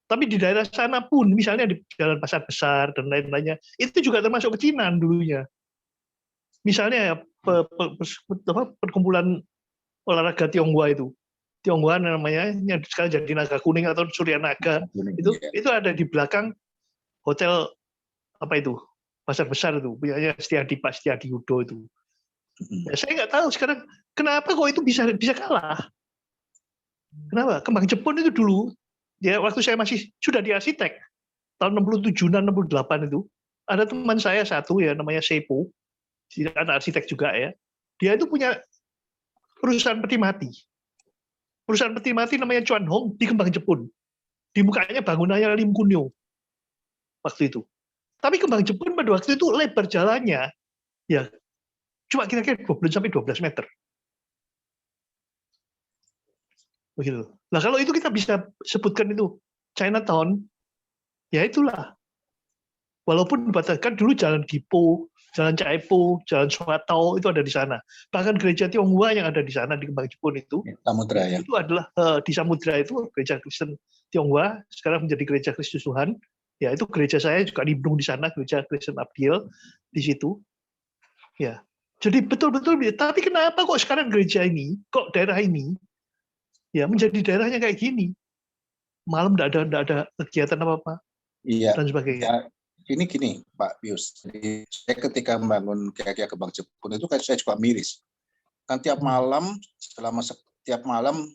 tapi di daerah sana pun, misalnya di Jalan Pasar Besar dan lain-lainnya, itu juga termasuk pecinan dulunya. Misalnya perkumpulan olahraga Tionghoa itu, Tionghoa namanya, yang sekarang jadi Naga Kuning atau Surya Naga, itu ada di belakang hotel apa itu? Pasar Besar itu, punyanya Pak Setiadi Yudo itu. Ya, saya nggak tahu sekarang kenapa kok itu bisa kalah. Kenapa? Kembang Jepun itu dulu, ya waktu saya masih sudah di arsitek, tahun 67 dan 68 itu, ada teman saya satu ya namanya Sepo, anak arsitek juga ya. Dia itu punya perusahaan peti mati. Perusahaan peti mati namanya Chuan Hong di Kembang Jepun. Di mukanya bangunannya Lim Kunyo waktu itu. Tapi Kembang Jepun pada waktu itu lebar jalannya ya cuma kira-kira 12 meter. Begitu. Nah, kalau itu kita bisa sebutkan itu Chinatown, ya itulah. Walaupun dibatalkan dulu Jalan Gipo, Jalan Caipo, Jalan Swatao itu ada di sana. Bahkan gereja Tionghoa yang ada di sana di Kembang Jepun itu, Samudra, ya. Itu adalah di Samudra itu gereja Kristen Tionghoa sekarang menjadi gereja Kristus Tuhan. Ya, itu gereja saya juga nimbrung di sana, gereja Kristen Abdiel di situ. Ya. Jadi betul-betul, tapi kenapa kok sekarang gereja ini, kok daerah ini ya menjadi daerahnya kayak gini? Malam enggak ada kegiatan apa-apa. Iya. Dan sebagainya. Ya, ini gini, Pak Pius. Jadi, saya ketika membangun Gereja Kembang Jepun itu kan saya juga miris. Kan tiap malam, selama setiap malam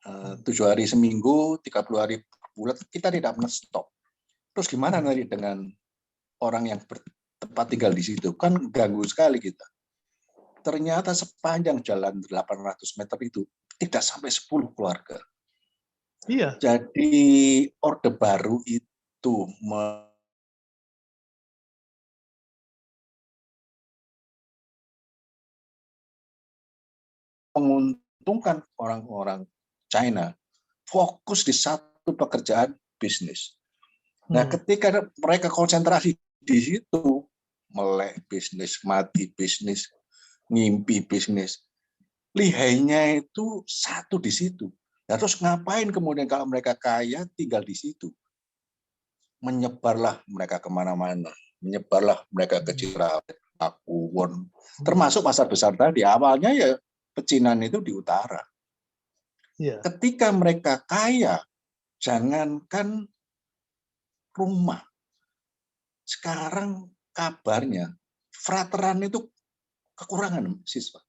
7 hari seminggu, 30 hari per bulan, kita tidak pernah stop. Terus gimana nanti dengan orang yang tempat tinggal di situ? Kan ganggu sekali kita. Ternyata sepanjang jalan 800 meter itu tidak sampai 10 keluarga. Iya. Jadi Orde Baru itu menguntungkan orang-orang China fokus di satu pekerjaan bisnis. Nah, ketika mereka konsentrasi di situ, melek bisnis, mati bisnis, ngimpi bisnis, lihainya itu satu di situ. Nah, terus ngapain kemudian kalau mereka kaya tinggal di situ? Menyebarlah mereka kemana-mana, menyebarlah mereka ke Cirawet, Pakuwon, termasuk Pasar Besar tadi. Awalnya ya pecinan itu di utara. Yeah. Ketika mereka kaya, jangankan rumah. Sekarang kabarnya frateran itu kekurangan siswa.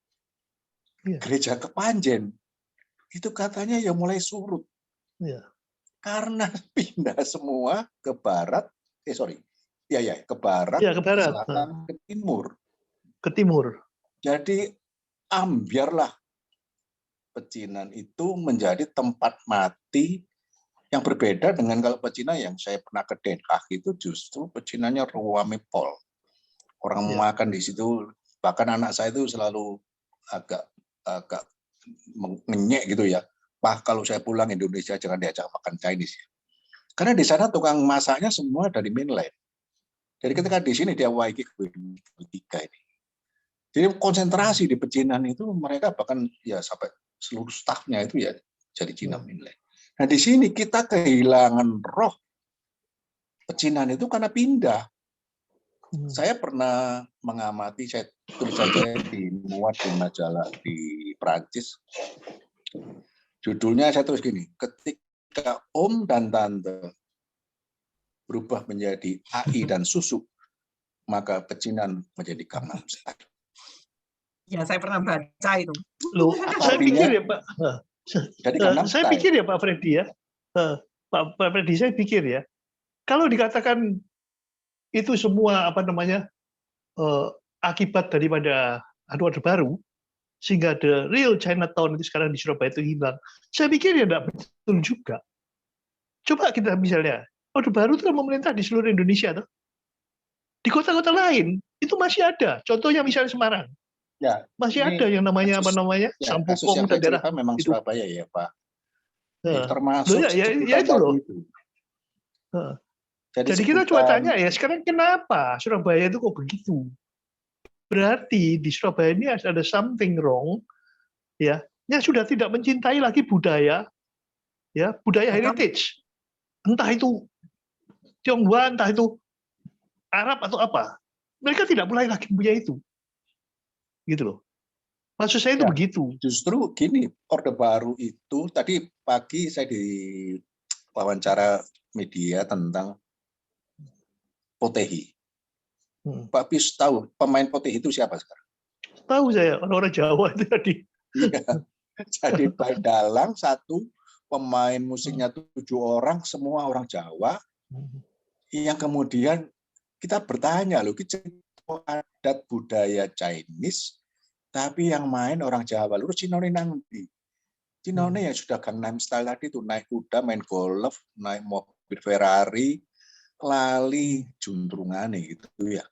Yeah. Gereja Kepanjen itu katanya ya mulai surut. Yeah. Karena pindah semua ke barat, ke barat, ke barat, ke selatan, ke timur. Ke timur. Jadi ambiarlah pecinan itu menjadi tempat mati yang berbeda dengan kalau pecinan yang saya pernah ke Den Haag itu justru pecinannya ruame pol. Orang makan di situ Bahkan anak saya itu selalu agak ngenyek gitu ya. Pak, kalau saya pulang Indonesia jangan diajak makan Chinese ya. Karena di sana tukang masaknya semua dari mainland. Jadi ketika di sini dia Waikiki ketiga ini. Jadi konsentrasi di pecinan itu mereka bahkan ya sampai seluruh stafnya itu ya jadi Cina mainland. Nah di sini kita kehilangan roh pecinan itu karena pindah. Saya pernah mengamati, saya tulisan saya dimuat di majalah di Prancis. Judulnya saya tulis gini, ketika Om dan Tante berubah menjadi AI dan susu, maka pecinan menjadi Gangnam Style. Ya, saya pernah baca itu. Loh, saya pikir ya Pak. Jadi Gangnam Saya Style. pikir ya Pak Freddy ya. Pak Freddy, saya pikir ya. Kalau dikatakan itu semua apa namanya akibat daripada Orde Baru, sehingga the real Chinatown itu sekarang di Surabaya itu hilang. Saya pikir ya tidak betul juga. Coba kita misalnya, Orde Baru itu kan memerintah di seluruh Indonesia, tuh. Di kota-kota lain itu masih ada. Contohnya misalnya Semarang, Ya, masih ada yang namanya kasus, apa namanya ya, kasus Sampokong yang dan daerah memang itu. Surabaya ya Pak. Loh, Termasuk ya itu loh. itu. Jadi kita coba tanya ya, sekarang kenapa Surabaya itu kok begitu? Berarti di Surabaya ini ada something wrong, ya, yang sudah tidak mencintai lagi budaya, ya, budaya heritage, entah itu Tionghoa, entah itu Arab atau apa, mereka tidak mulai lagi punya itu, gitu loh. Maksud saya itu begitu. Justru gini, Orde Baru itu tadi pagi saya di wawancara media tentang Potehi. Pak Pius tahu pemain Potehi itu siapa sekarang? Tahu saya, orang-orang Jawa itu tadi. Iya. Jadi Baik Dalang satu, pemain musiknya 7 orang, semua orang Jawa. Yang kemudian kita bertanya loh, kita adat budaya Chinese, tapi yang main orang Jawa. Lalu Cinone nanti. Cinone ya sudah Gangnam Style tadi tuh, naik kuda, main golf, naik mobil Ferrari, lali juntrungane gitu ya.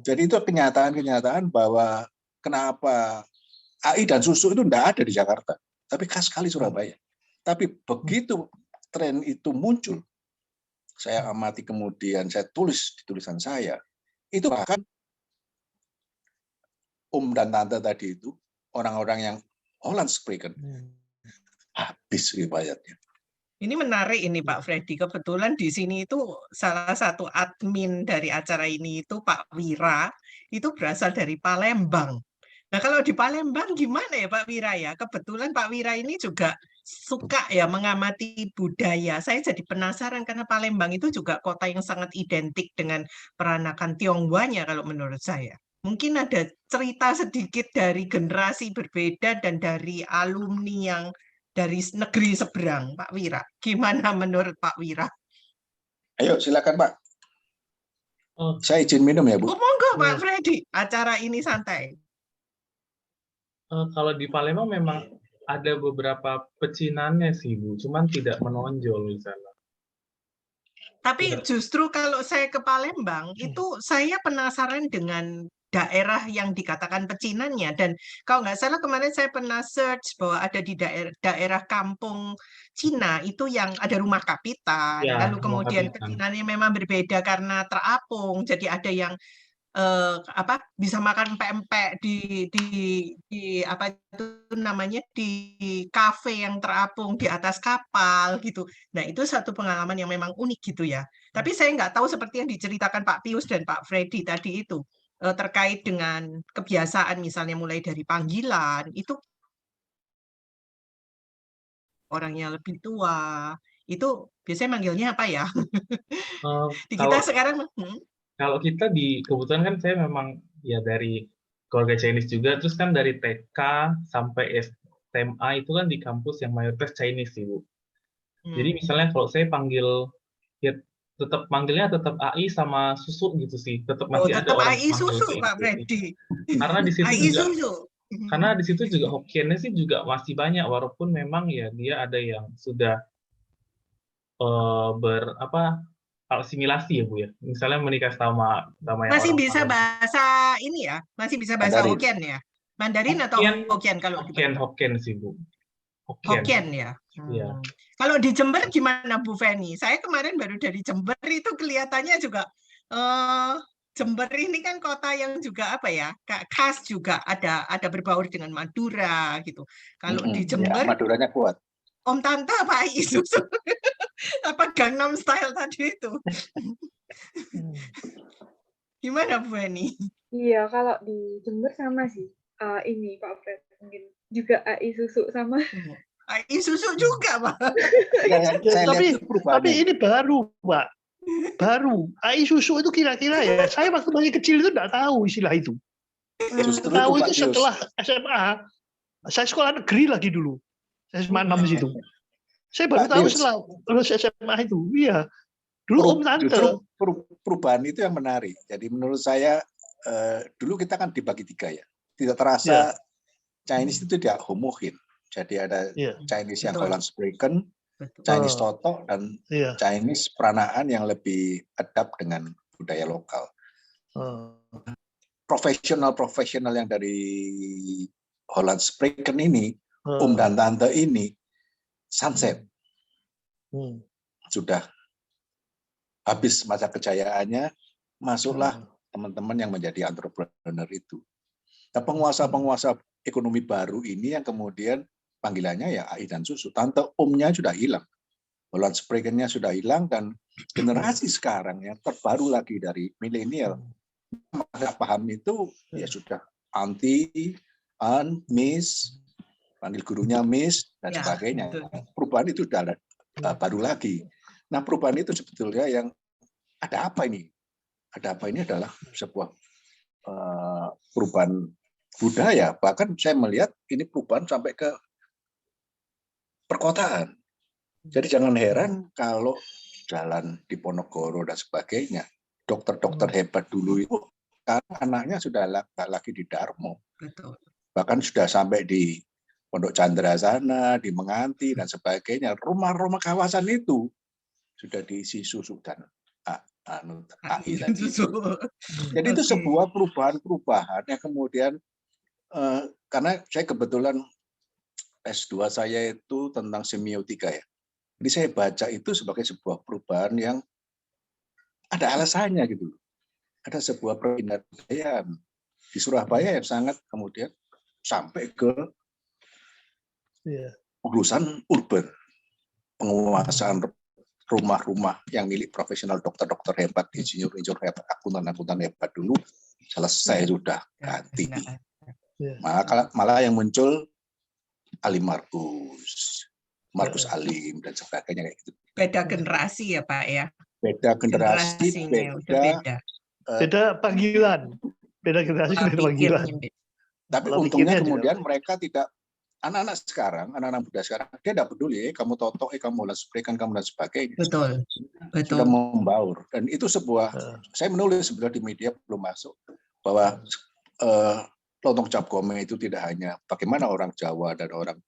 Jadi itu kenyataan-kenyataan bahwa kenapa AI dan susu itu tidak ada di Jakarta, tapi khas sekali Surabaya. Tapi begitu tren itu muncul, saya amati kemudian saya tulis di tulisan saya, itu bahkan Om dan Tante tadi itu, orang-orang yang Holland Spreken, habis riwayatnya. Ini menarik ini Pak Freddy. Kebetulan di sini itu salah satu admin dari acara ini itu Pak Wira, itu berasal dari Palembang. Nah kalau di Palembang gimana ya Pak Wira ya? Kebetulan Pak Wira ini juga suka ya mengamati budaya. Saya jadi penasaran karena Palembang itu juga kota yang sangat identik dengan peranakan Tionghoanya kalau menurut saya. Mungkin ada cerita sedikit dari generasi berbeda dan dari alumni yang dari negeri seberang, Pak Wira. Gimana menurut Pak Wira? Ayo silakan Pak. Saya izin minum ya Bu. Oh, monggo Pak Freddy, acara ini santai. Kalau di Palembang memang ada beberapa pecinannya sih Bu, cuman tidak menonjol di sana. Tapi justru kalau saya ke Palembang, itu saya penasaran dengan daerah yang dikatakan pecinannya. Dan kalau nggak salah kemarin saya pernah search bahwa ada di daerah kampung Cina itu yang ada rumah kapitan. Ya, lalu kemudian pecinannya memang berbeda karena terapung. Jadi ada yang bisa makan pempek di apa itu namanya di kafe yang terapung di atas kapal gitu. Nah itu satu pengalaman yang memang unik gitu ya. Tapi saya nggak tahu seperti yang diceritakan Pak Pius dan Pak Freddy tadi itu terkait dengan kebiasaan misalnya mulai dari panggilan itu orangnya lebih tua itu biasanya manggilnya apa ya? Di kita sekarang. Kalau kita kebetulan kan saya memang ya dari keluarga Chinese juga, terus kan dari TK sampai SMA itu kan di kampus yang mayoritas Chinese sih Bu. Jadi misalnya kalau saya panggil, ya tetap manggilnya tetap AI sama susu gitu sih, tetap masih ada orang AI susu Pak Freddy. Karena di situ AI juga, susu. karena di situ juga Hokkiennya sih juga masih banyak, walaupun memang ya dia ada yang sudah asimilasi ya Bu ya. Misalnya menikah sama yang Masih orang bisa Palembang. bahasa ini ya? Masih bisa bahasa Mandarin. Hokkien ya? Mandarin atau Hokkien kalau di Hokkien sih Bu. Hokkien ya. Iya. Kalau di Jember gimana Bu Feni? Saya kemarin baru dari Jember itu kelihatannya juga Jember ini kan kota yang juga apa ya? Khas juga ada berbaur dengan Madura gitu. Kalau di Ya, Jember Maduranya kuat. Om Tante apa Isuzu? Apa Gangnam Style tadi itu? Gimana Bu Feni? Iya, kalau di Jember sama sih. Ini Pak Fred mungkin juga Isuzu sama. Isuzu juga, Pak. Tapi ini baru, Pak. Baru. Isuzu itu kira-kira ya, saya waktu masih kecil itu nggak tahu istilah itu. Justru tahu itu, itu setelah SMA. Saya sekolah negeri lagi dulu. Saya SMA 6 di situ. Saya baru tahu setelah lulus SMA itu. Iya. Dulu Om Tante. Justru perubahan itu yang menarik. Jadi menurut saya, dulu kita kan dibagi 3 ya. Tidak terasa Chinese itu tidak homogen. Jadi ada Chinese yang Holland Spreken, Chinese Toto, dan Chinese peranaan yang lebih adapt dengan budaya lokal. Profesional yang dari Holland Spreken ini, Om dan Tante ini, sunset. Sudah habis masa kejayaannya, masuklah teman-teman yang menjadi entrepreneur itu. Nah, penguasa-penguasa ekonomi baru ini yang kemudian panggilannya ya AI dan susu. Tante omnya sudah hilang. Holland Sprekennya sudah hilang, dan generasi sekarang yang terbaru lagi dari milenial, nggak paham itu ya sudah anti, miss, panggil gurunya miss, dan sebagainya. Perubahan itu sudah baru lagi. Nah, perubahan itu sebetulnya yang ada apa ini? Ada apa ini adalah sebuah perubahan budaya. Bahkan saya melihat ini perubahan sampai ke perkotaan. Jadi jangan heran kalau jalan di Ponorogo dan sebagainya, dokter-dokter hebat dulu itu sekarang anaknya sudah nggak lagi di Darmo. Bahkan sudah sampai di Pondok Chandra sana, di Menganti dan sebagainya. Rumah-rumah kawasan itu sudah diisi susu dan AI tadi. Jadi itu sebuah perubahan yang kemudian karena saya kebetulan S2 saya itu tentang semiotika ya. Jadi saya baca itu sebagai sebuah perubahan yang ada alasannya gitu. Ada sebuah perpindahan budaya di Surabaya yang sangat kemudian sampai ke urusan urban, penguasaan rumah-rumah yang milik profesional, dokter-dokter hebat, insinyur-insinyur hebat, akuntan-akuntan hebat dulu selesai sudah ganti. Malah yang muncul Ali Markus Alim dan sebagainya kayak gitu. Beda generasi ya Pak ya. Beda generasi, beda panggilan. Beda generasi, beda panggilan. Tapi untungnya kemudian mereka tidak, anak-anak sekarang, anak-anak muda sekarang, dia tidak peduli, kamu totok, kamu Spreken, kamu dan sebagainya. Betul. Sudah membaur. Dan itu sebuah, saya menulis sebenarnya di media belum masuk, bahwa lontong cap gome itu tidak hanya bagaimana orang Jawa dan orang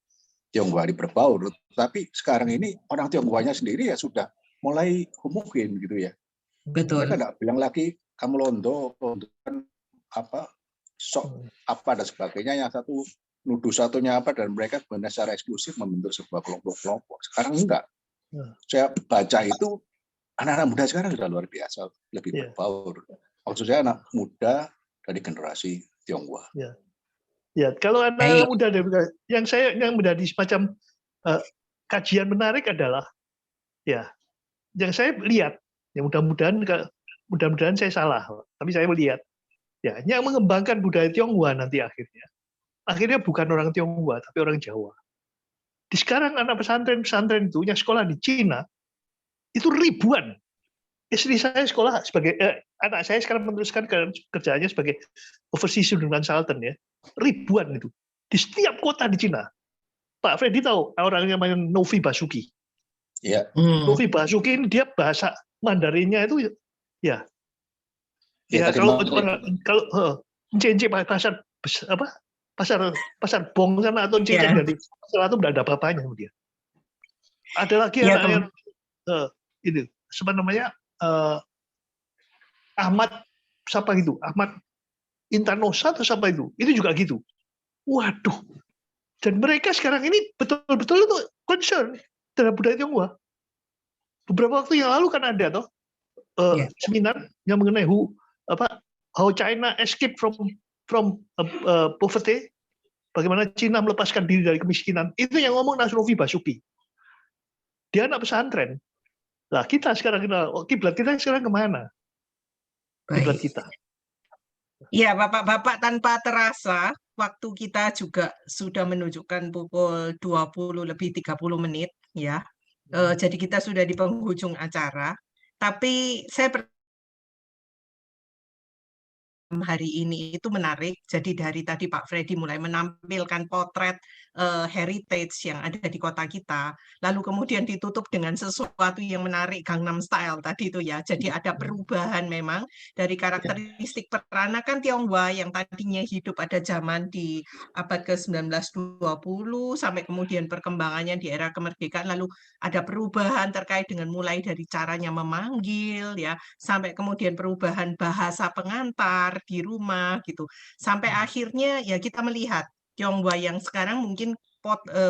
Tionghoa berbaur, tapi sekarang ini orang Tionghoanya sendiri ya sudah mulai homogen gitu ya. Betul. Mereka tidak bilang lagi kamu londo kan apa sok apa dan sebagainya, yang satu nuduh satunya apa, dan mereka sebenarnya secara eksklusif membentuk sebuah kelompok-kelompok. Sekarang enggak. Saya baca itu anak-anak muda sekarang sudah luar biasa, lebih berbaur. Maksud saya anak muda dari generasi Tionghoa. Ya, kalau anak muda yang menjadi semacam kajian menarik adalah yang saya lihat, ya mudah-mudahan saya salah, tapi saya melihat yang mengembangkan budaya Tionghoa nanti akhirnya bukan orang Tionghoa tapi orang Jawa. Di sekarang anak pesantren itu yang sekolah di Cina itu ribuan. Istri saya sekolah sebagai anak saya sekarang meneruskan kerjaannya sebagai overseas student consultant ya. Ribuan itu di setiap kota di Cina. Pak Freddy tahu orangnya namanya Novi Basuki. Iya. Novi Basuki ini dia bahasa Mandarinnya itu kalau cincin pasar bong sana atau cincin dari pasar itu tidak ada apa-apanya dia. Ada lagi anak yang itu apa namanya Ahmad siapa gitu? Ahmad Intanosa atau siapa itu? Itu juga gitu. Waduh. Dan mereka sekarang ini betul-betul itu concern terhadap budaya Tionghoa. Beberapa waktu yang lalu kan ada toh seminar yang mengenai how China escape from poverty, bagaimana Cina melepaskan diri dari kemiskinan. Itu yang ngomong Nasrovi Basuki. Dia anak pesantren. Nah, kita sekarang kiblat kita sekarang kemana? Kiblat kita. Ya, Bapak-bapak, tanpa terasa waktu kita juga sudah menunjukkan pukul 20:30 ya. Jadi kita sudah di penghujung acara. Tapi saya hari ini itu menarik. Jadi dari tadi Pak Freddy mulai menampilkan potret heritage yang ada di kota kita, lalu kemudian ditutup dengan sesuatu yang menarik, Gangnam Style tadi itu ya. Jadi ada perubahan memang dari karakteristik peranakan Tionghoa yang tadinya hidup pada zaman di abad ke-19 20 sampai kemudian perkembangannya di era kemerdekaan, lalu ada perubahan terkait dengan mulai dari caranya memanggil ya, sampai kemudian perubahan bahasa pengantar di rumah gitu. Sampai akhirnya ya kita melihat Tionghoa yang sekarang mungkin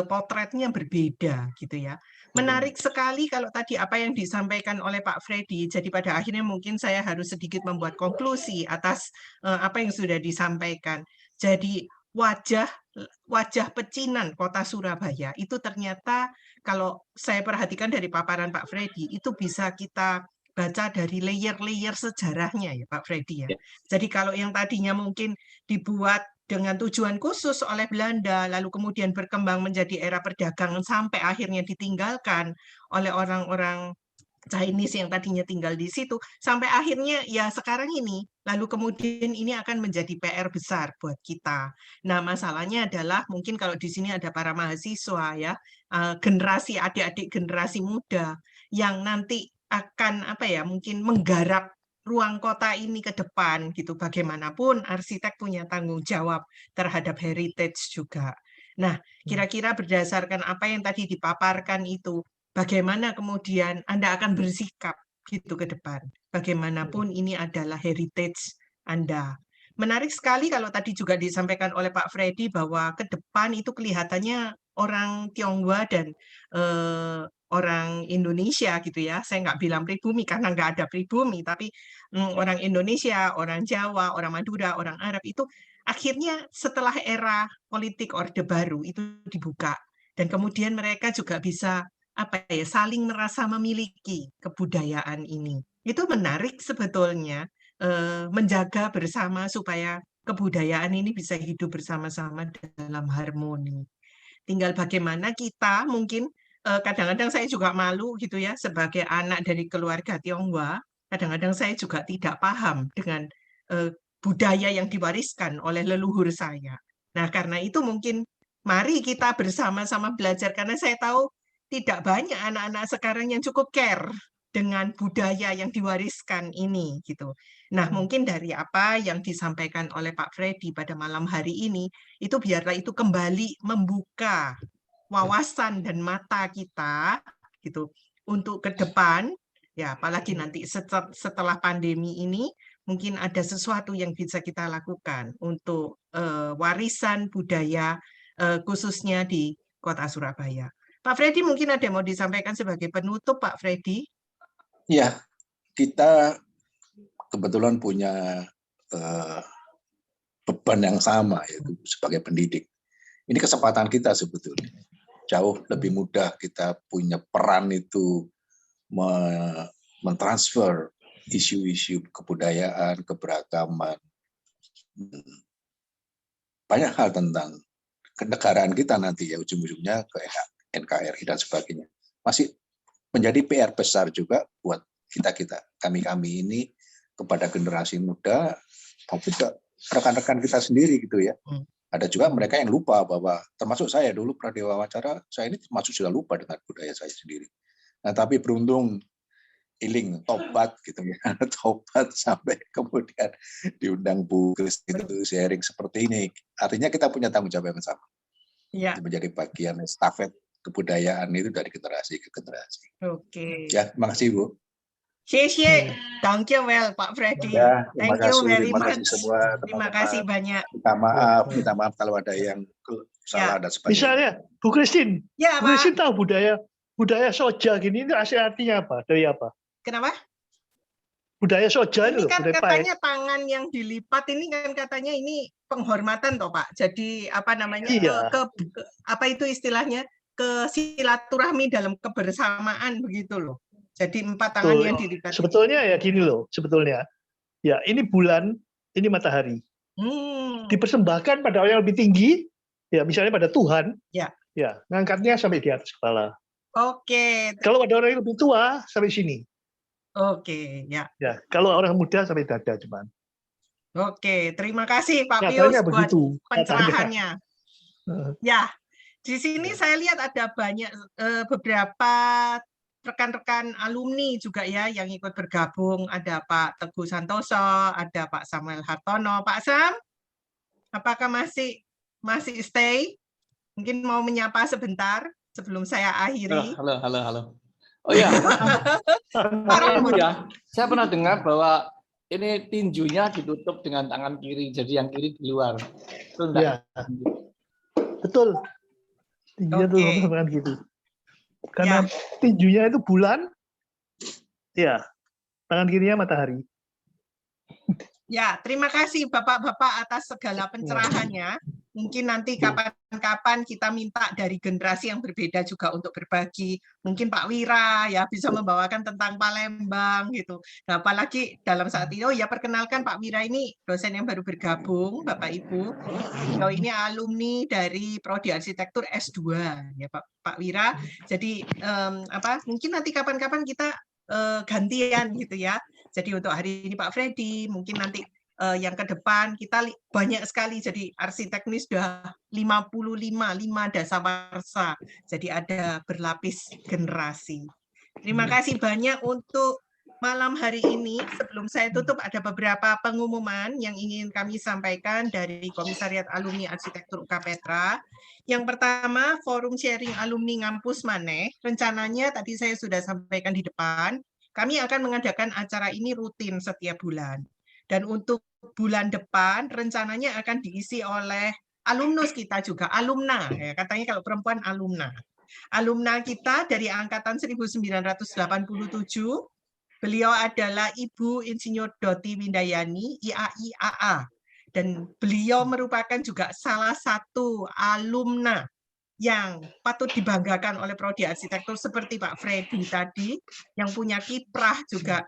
potretnya berbeda gitu ya. Menarik sekali kalau tadi apa yang disampaikan oleh Pak Freddy. Jadi pada akhirnya mungkin saya harus sedikit membuat konklusi atas apa yang sudah disampaikan. Jadi wajah pecinan kota Surabaya itu ternyata kalau saya perhatikan dari paparan Pak Freddy itu bisa kita baca dari layer-layer sejarahnya ya Pak Freddy ya. Jadi kalau yang tadinya mungkin dibuat dengan tujuan khusus oleh Belanda, lalu kemudian berkembang menjadi era perdagangan sampai akhirnya ditinggalkan oleh orang-orang Chinese yang tadinya tinggal di situ, sampai akhirnya ya sekarang ini, lalu kemudian ini akan menjadi PR besar buat kita. Nah, masalahnya adalah mungkin kalau di sini ada para mahasiswa ya, generasi adik-adik generasi muda yang nanti akan mungkin menggarap ruang kota ini ke depan gitu. Bagaimanapun arsitek punya tanggung jawab terhadap heritage juga. Nah, kira-kira berdasarkan apa yang tadi dipaparkan itu, bagaimana kemudian Anda akan bersikap gitu ke depan. Bagaimanapun ini adalah heritage Anda. Menarik sekali kalau tadi juga disampaikan oleh Pak Freddy bahwa ke depan itu kelihatannya orang Tionghoa dan orang Indonesia gitu ya. Saya nggak bilang pribumi karena nggak ada pribumi, tapi orang Indonesia, orang Jawa, orang Madura, orang Arab itu akhirnya setelah era politik Orde Baru itu dibuka. Dan kemudian mereka juga bisa saling merasa memiliki kebudayaan ini. Itu menarik sebetulnya menjaga bersama supaya kebudayaan ini bisa hidup bersama-sama dalam harmoni. Tinggal bagaimana kita mungkin kadang-kadang saya juga malu gitu ya sebagai anak dari keluarga Tionghoa, kadang-kadang saya juga tidak paham dengan budaya yang diwariskan oleh leluhur saya. Nah, karena itu mungkin mari kita bersama-sama belajar karena saya tahu tidak banyak anak-anak sekarang yang cukup care dengan budaya yang diwariskan ini gitu. Nah, mungkin dari apa yang disampaikan oleh Pak Freddy pada malam hari ini itu biarlah itu kembali membuka wawasan dan mata kita gitu untuk ke depan ya, apalagi nanti setelah pandemi ini mungkin ada sesuatu yang bisa kita lakukan untuk warisan budaya khususnya di Kota Surabaya. Pak Freddy mungkin ada yang mau disampaikan sebagai penutup, Pak Freddy? Ya, kita kebetulan punya beban yang sama, yaitu sebagai pendidik. Ini kesempatan kita sebetulnya. Jauh lebih mudah kita punya peran itu mentransfer isu-isu kebudayaan, keberagaman, banyak hal tentang kenegaraan kita nanti ya ujung-ujungnya ke NKRI dan sebagainya. Masih menjadi PR besar juga buat kami ini kepada generasi muda maupun ke rekan-rekan kita sendiri gitu ya. Ada juga mereka yang lupa bahwa termasuk saya dulu pernah diwawancara, saya ini termasuk sudah lupa dengan budaya saya sendiri. Nah, tapi beruntung iling tobat gitu ya, tobat sampai kemudian diundang Bu Kris itu sharing seperti ini. Artinya kita punya tanggung jawab yang sama. Ya. Itu menjadi bagian estafet kebudayaan itu dari generasi ke generasi. Oke. Ya, terima kasih Bu. Xie, thank you well, Pak Freddy. Ya, terima Thank you kasih, very terima kasih much. semua Terima teman-teman. kasih banyak. Minta maaf kalau ada yang salah dan sebagainya. Misalnya, Bu Christine, Ya, Bu Christine Pak. tahu budaya soja gini itu artinya apa? Dari apa? Kenapa? Budaya soja Ini itu kan budaya katanya tangan yang dilipat ini kan katanya ini penghormatan toh Pak. Jadi apa namanya Iya. apa itu istilahnya ke silaturahmi dalam kebersamaan begitu loh. Jadi 4 tangan Tuh, yang dilipat. sebetulnya ya gini loh, sebetulnya. Ya, ini bulan, ini matahari. Dipersembahkan pada orang yang lebih tinggi, ya misalnya pada Tuhan, ya ngangkatnya sampai di atas kepala. Oke. Kalau ada orang yang lebih tua, sampai sini. Oke, ya. Ya, kalau orang muda sampai dada cuman. Oke, terima kasih Pak Katanya Pius buat begitu, pencerahannya. Ya, di sini saya lihat ada banyak beberapa rekan-rekan alumni juga ya yang ikut bergabung. Ada Pak Teguh Santoso, ada Pak Samuel Hartono. Pak Sam, apakah masih stay? Mungkin mau menyapa sebentar sebelum saya akhiri. Halo. Oh ya, ya, saya pernah dengar bahwa ini tinjunya ditutup dengan tangan kiri, jadi yang kiri di luar. Betul enggak? Ya. Betul. Tinjunya tutup tangan kiri. Karena tinjunya itu bulan, ya, tangan kirinya matahari. Ya, terima kasih Bapak-Bapak atas segala pencerahannya. Mungkin nanti kapan-kapan kita minta dari generasi yang berbeda juga untuk berbagi. Mungkin Pak Wira ya bisa membawakan tentang Palembang gitu. Nah, apalagi dalam saat ini, perkenalkan Pak Wira ini dosen yang baru bergabung, Bapak Ibu. Ini alumni dari Prodi Arsitektur S2 ya Pak Wira. Jadi mungkin nanti kapan-kapan kita gantian gitu ya. Jadi untuk hari ini Pak Freddy, mungkin nanti yang ke depan kita banyak sekali, jadi arsitek ini sudah 55 dasawarsa, jadi ada berlapis generasi. Terima kasih banyak untuk malam hari ini. Sebelum saya tutup ada beberapa pengumuman yang ingin kami sampaikan dari Komisariat Alumni Arsitektur UK Petra. Yang pertama, forum sharing alumni Ngampus Maneh, rencananya tadi saya sudah sampaikan di depan, kami akan mengadakan acara ini rutin setiap bulan. Dan untuk bulan depan rencananya akan diisi oleh alumnus kita juga, alumna ya, katanya kalau perempuan alumna. Alumna kita dari angkatan 1987, beliau adalah Ibu Insinyur Doti Windayani, IAI AA. Dan beliau merupakan juga salah satu alumna yang patut dibanggakan oleh Prodi Arsitektur seperti Pak Freddy tadi, yang punya kiprah juga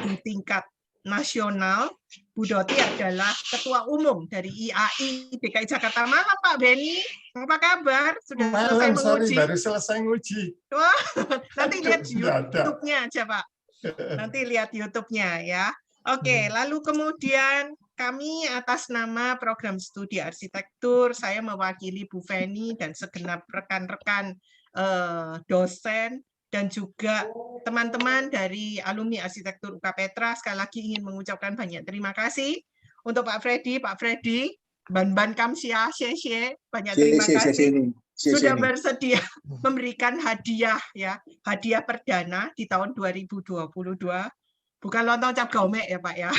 di tingkat nasional. Bu Doti adalah Ketua Umum dari IAI DKI Jakarta. Malam Pak Beni, apa kabar? Sudah selesai menguji? Baru selesai menguji. Wah, nanti lihat YouTube-nya aja Pak. Nanti lihat YouTube-nya ya. Oke, lalu kemudian kami atas nama program studi arsitektur, saya mewakili Bu Feni dan segenap rekan-rekan dosen dan juga teman-teman dari alumni arsitektur UK Petra, sekali lagi ingin mengucapkan banyak terima kasih untuk Pak Freddy, Ban Kamsia, Xie, banyak terima kasih sudah bersedia memberikan hadiah ya, hadiah perdana di tahun 2022. Bukan lontong cap gomek ya Pak ya,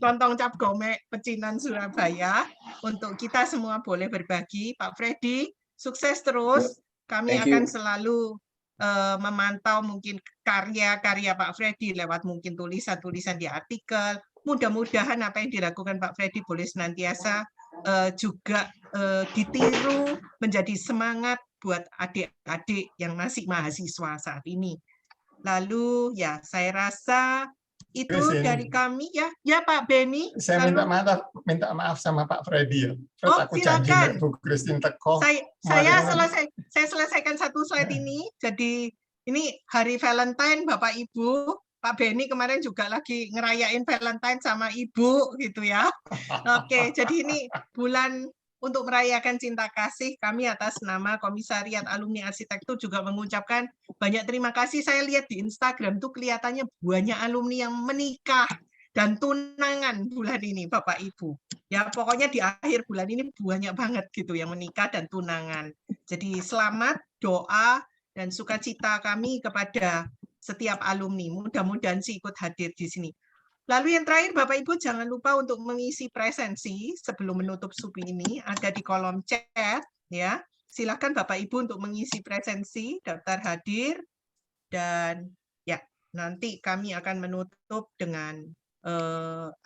lontong cap gomek pecinan Surabaya, untuk kita semua boleh berbagi. Pak Freddy, sukses terus. Kami akan selalu memantau mungkin karya-karya Pak Freddy lewat mungkin tulisan-tulisan di artikel. Mudah-mudahan apa yang dilakukan Pak Freddy boleh senantiasa juga ditiru, menjadi semangat buat adik-adik yang masih mahasiswa saat ini. Lalu ya saya rasa itu Christine, dari kami ya Pak Beni. Saya minta maaf sama Pak Freddy ya. Aku silakan. janji Bu Christine teko. Saya selesaikan satu slide ini. Jadi ini hari Valentine Bapak Ibu. Pak Beni kemarin juga lagi ngerayain Valentine sama Ibu gitu ya. Oke, jadi ini bulan untuk merayakan cinta kasih, kami atas nama Komisariat Alumni Arsitektur juga mengucapkan banyak terima kasih. Saya lihat di Instagram tuh kelihatannya banyak alumni yang menikah dan tunangan bulan ini, Bapak Ibu. Ya pokoknya di akhir bulan ini banyak banget gitu yang menikah dan tunangan. Jadi selamat, doa dan sukacita kami kepada setiap alumni. Mudah-mudahan sih ikut hadir di sini. Lalu yang terakhir, Bapak Ibu jangan lupa untuk mengisi presensi sebelum menutup SUP ini, ada di kolom chat, ya. Silakan Bapak Ibu untuk mengisi presensi, daftar hadir, dan ya nanti kami akan menutup dengan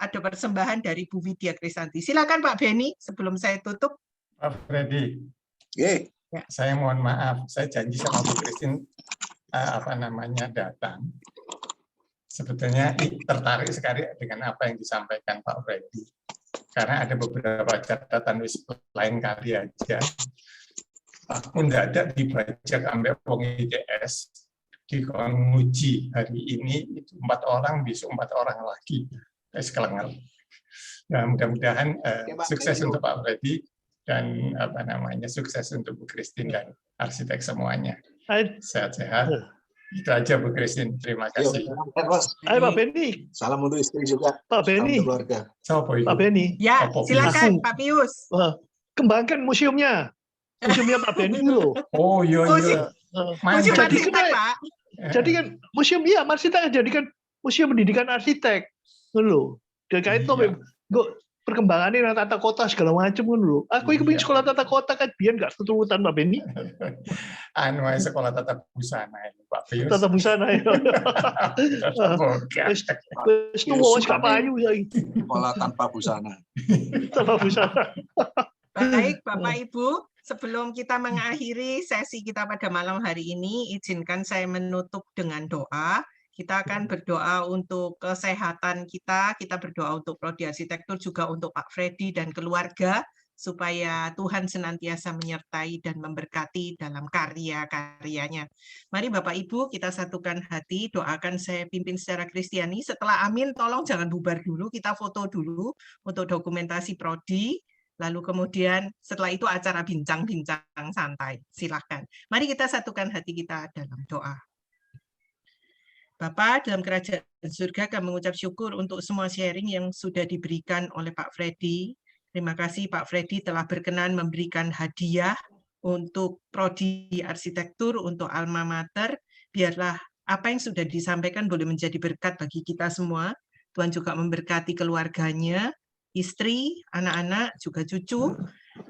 ada persembahan dari Bu Widya Krisanti. Silakan Pak Beni sebelum saya tutup. Pak Freddy, Ya. saya mohon maaf, saya janji sama Bu Christine datang. Sebetulnya tertarik sekali dengan apa yang disampaikan Pak Freddy. Karena ada beberapa catatan lain kali aja. Aku mendadak dibajak sampai wong ITS di nguji hari ini itu 4 orang, besok 4 orang lagi. Sekelenger. Nah, mudah-mudahan sukses untuk Pak Freddy dan sukses untuk Bu Christine dan arsitek semuanya. Sehat-sehat. Itu aja Bu Christine, terima kasih. Ayo Pak Beni. Salam untuk istri juga. Pak Beni. Keluarga. Pak Beni. Ya, silakan Pak Pius. Kembangkan museumnya. Museumnya Pak Beni loh. Oh iya. Museum arsitek, Pak. Jadi kan museum arsitek jadikan museum pendidikan arsitek. Loh. Dan kait tuh perkembangannya tata kota segala macam kan lho. Aku ingin sekolah tata kota kan biar nggak keturutan Pak Beni. Sekolah tata busana ini Pak Pius. Tata busana ya. Wis tuwa wis gak payu saiki. Sekolah tanpa busana. Tanpa busana. Baik Bapak Ibu, sebelum kita mengakhiri sesi kita pada malam hari ini, izinkan saya menutup dengan doa. Kita akan berdoa untuk kesehatan kita berdoa untuk Prodi Arsitektur, juga untuk Pak Freddy dan keluarga, supaya Tuhan senantiasa menyertai dan memberkati dalam karya-karyanya. Mari Bapak Ibu, kita satukan hati, doakan saya pimpin secara Kristiani. Setelah amin, tolong jangan bubar dulu, kita foto dulu untuk dokumentasi Prodi, lalu kemudian setelah itu acara bincang-bincang santai. Silakan. Mari kita satukan hati kita dalam doa. Bapak, dalam kerajaan surga kami mengucap syukur untuk semua sharing yang sudah diberikan oleh Pak Freddy. Terima kasih Pak Freddy telah berkenan memberikan hadiah untuk Prodi Arsitektur, untuk Alma Mater. Biarlah apa yang sudah disampaikan boleh menjadi berkat bagi kita semua. Tuhan juga memberkati keluarganya, istri, anak-anak, juga cucu.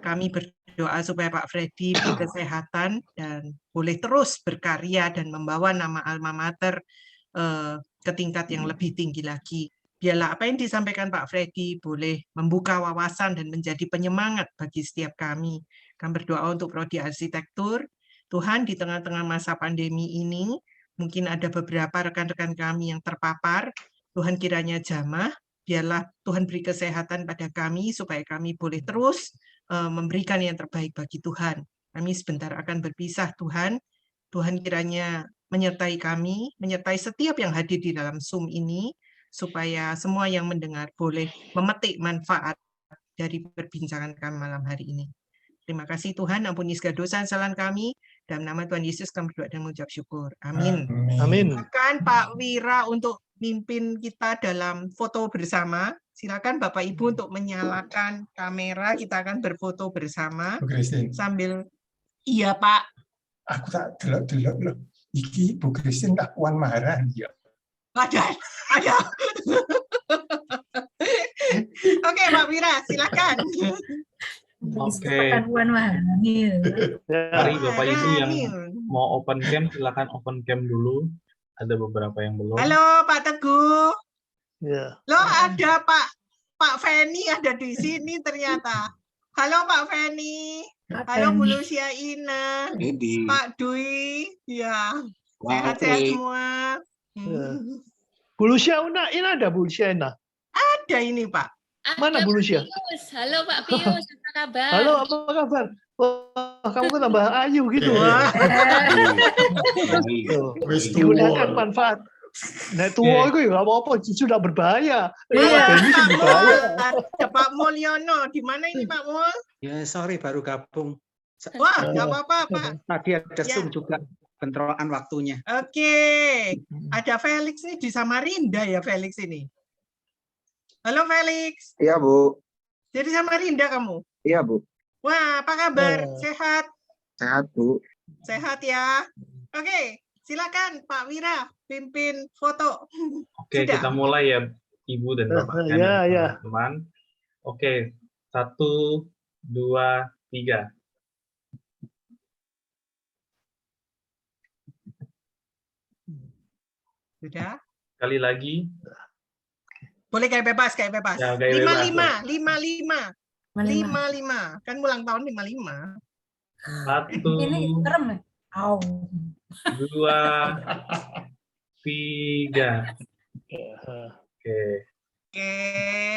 Kami berdoa supaya Pak Freddy berkesehatan dan boleh terus berkarya dan membawa nama Alma Mater ke tingkat yang lebih tinggi lagi. Biarlah apa yang disampaikan Pak Freddy boleh membuka wawasan dan menjadi penyemangat bagi setiap kami. Kami berdoa untuk Prodi Arsitektur. Tuhan, di tengah-tengah masa pandemi ini, mungkin ada beberapa rekan-rekan kami yang terpapar. Tuhan kiranya jamah, biarlah Tuhan beri kesehatan pada kami, supaya kami boleh terus memberikan yang terbaik bagi Tuhan. Kami sebentar akan berpisah, Tuhan. Tuhan kiranya menyertai kami, menyertai setiap yang hadir di dalam Zoom ini, supaya semua yang mendengar boleh memetik manfaat dari perbincangan kami malam hari ini. Terima kasih Tuhan, ampuni segala dosa dan kesalahan kami. Dalam nama Tuhan Yesus kami berdoa dan mengucap syukur. Amin. Amin. Silakan Pak Wira untuk mimpin kita dalam foto bersama. Silakan Bapak Ibu untuk menyalakan kamera, kita akan berfoto bersama. Bu Christine. Sambil, iya Pak. Aku tak delok-delok loh. Iki Bu Christine tak Puan Maharani ya. Ada. Oke, Pak Wira, silakan. Oke. Mari Bapak Ibu yang mau open cam, silakan open cam dulu. Ada beberapa yang belum. Halo Pak Teguh. Ya. Loh, ada Pak Feni ada di sini ternyata. Halo Pak Feni. Halo Bu Lucia Ina. Pak Dwi. Ya. Sehat-sehat semua. Bu Lucia Ina ada Bu Lucia Ina? Ada ini Pak. Mana Bu Lucia? Halo Pak Pius, apa kabar? Halo, apa kabar? Wah, kamu kan tambah ayu gitu. Digunakan manfaat. Nah, tua itu ya nggak apa-apa, sudah berbahaya. Ada Pak Mulyono, di mana ini Pak Mul? Ya, sorry baru gabung. Wah, nggak apa-apa Pak. Tadi ada Zoom juga, bentrokan waktunya. Oke, ada Felix nih di Samarinda ya Felix ini. Halo Felix. Iya Bu. Jadi Samarinda kamu? Iya Bu. Wah, apa kabar? Sehat? Sehat Bu. Sehat ya. Oke, Silakan Pak Wira pimpin foto. Oke, Sudah? kita mulai ya Ibu dan Bapak sekalian Ya, dan ya. teman-teman. Oke, 1, 2, 3. Sudah? Sekali lagi. Boleh kayak bebas, kayak bebas. Ya, gaya bebas. 55. Kan ulang tahun 55. 1, Ini serem ya? 2, 3. Oke. Oke.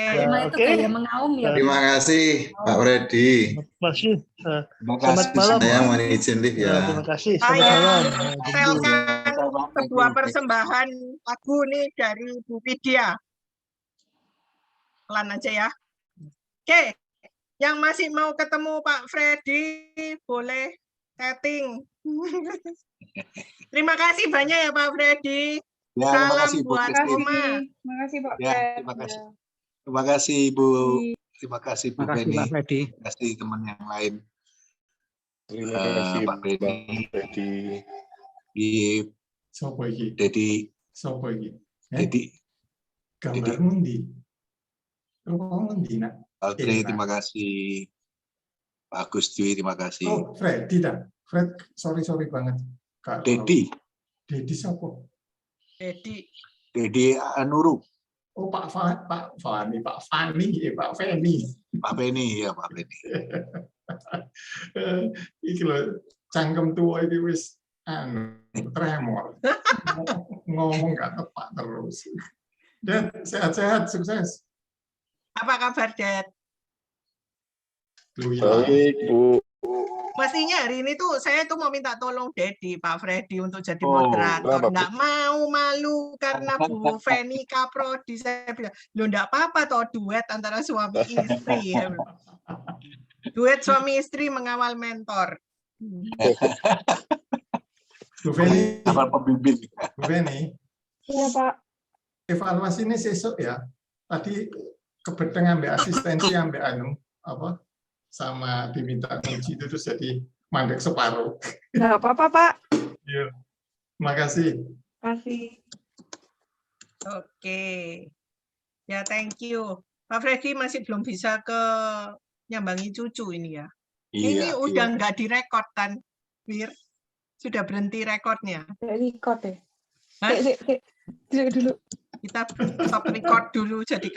Lima itu gaya mengaum ya. Terima kasih Pak Freddy. Terima kasih. Terima Selamat kasih. malam. Saya mohon izin live ya. Terima kasih. Selamat Saya malam. setelkan sebuah persembahan lagu nih dari Bu Widya. Pelan aja ya. Oke, yang masih mau ketemu Pak Freddy boleh chatting. Terima kasih banyak ya Pak Freddy. Ya, terima Salam kasih, Bu buat Christine. Oma. Terima kasih Pak Ya, Fred. terima kasih. Terima kasih Ibu. Terima kasih Bu Terima kasih Penny. Pak Freddy. Terima kasih teman yang lain. Terima kasih Pak Penny. Freddy. Sopo iki? Dedi. Sopo iki? Dedi. Gambarmu ndi? Oh, ndi nak? Aldri, terima kasih. Pak Agus Dwi, terima kasih. Oh, Freddy dah. Fred, sorry banget. Kak, Dedi. Dedi sopo? Dedi Anuru. Oh, Pak Fani, Pak Feni. Pak Feni, ya Pak Penny. Iki lho, cangkem tua iki wis tremor. Ngomong gak tepat terus. Dan sehat-sehat, sukses. Apa kabar, Dad? Baik, Bu. Mestinya hari ini tuh saya tuh mau minta tolong Dedi, Pak Freddy untuk jadi Oh, moderator. kenapa, Bu? Nggak mau, malu karena Bu Feni Kaprodi. Saya bilang, lo nggak apa-apa toh duet antara suami istri. Ya. Duet suami istri mengawal mentor. Bu Feni, Apa pembimbing? Bu Feni, Iya Pak. evaluasi ini sesuk ya. Tadi kebetulan ambil asistensi ambil apa sama diminta kunci itu terus jadi mandek separuh. Nggak apa-apa Pak. Iya. Makasih. Kasih. Oke. Ya, thank you. Pak Freddy masih belum bisa ke nyambangi cucu ini ya. Ini udah nggak direkod kan, Wir? Sudah berhenti rekodnya. Record deh. Hah? Dulu. Kita stop record dulu jadi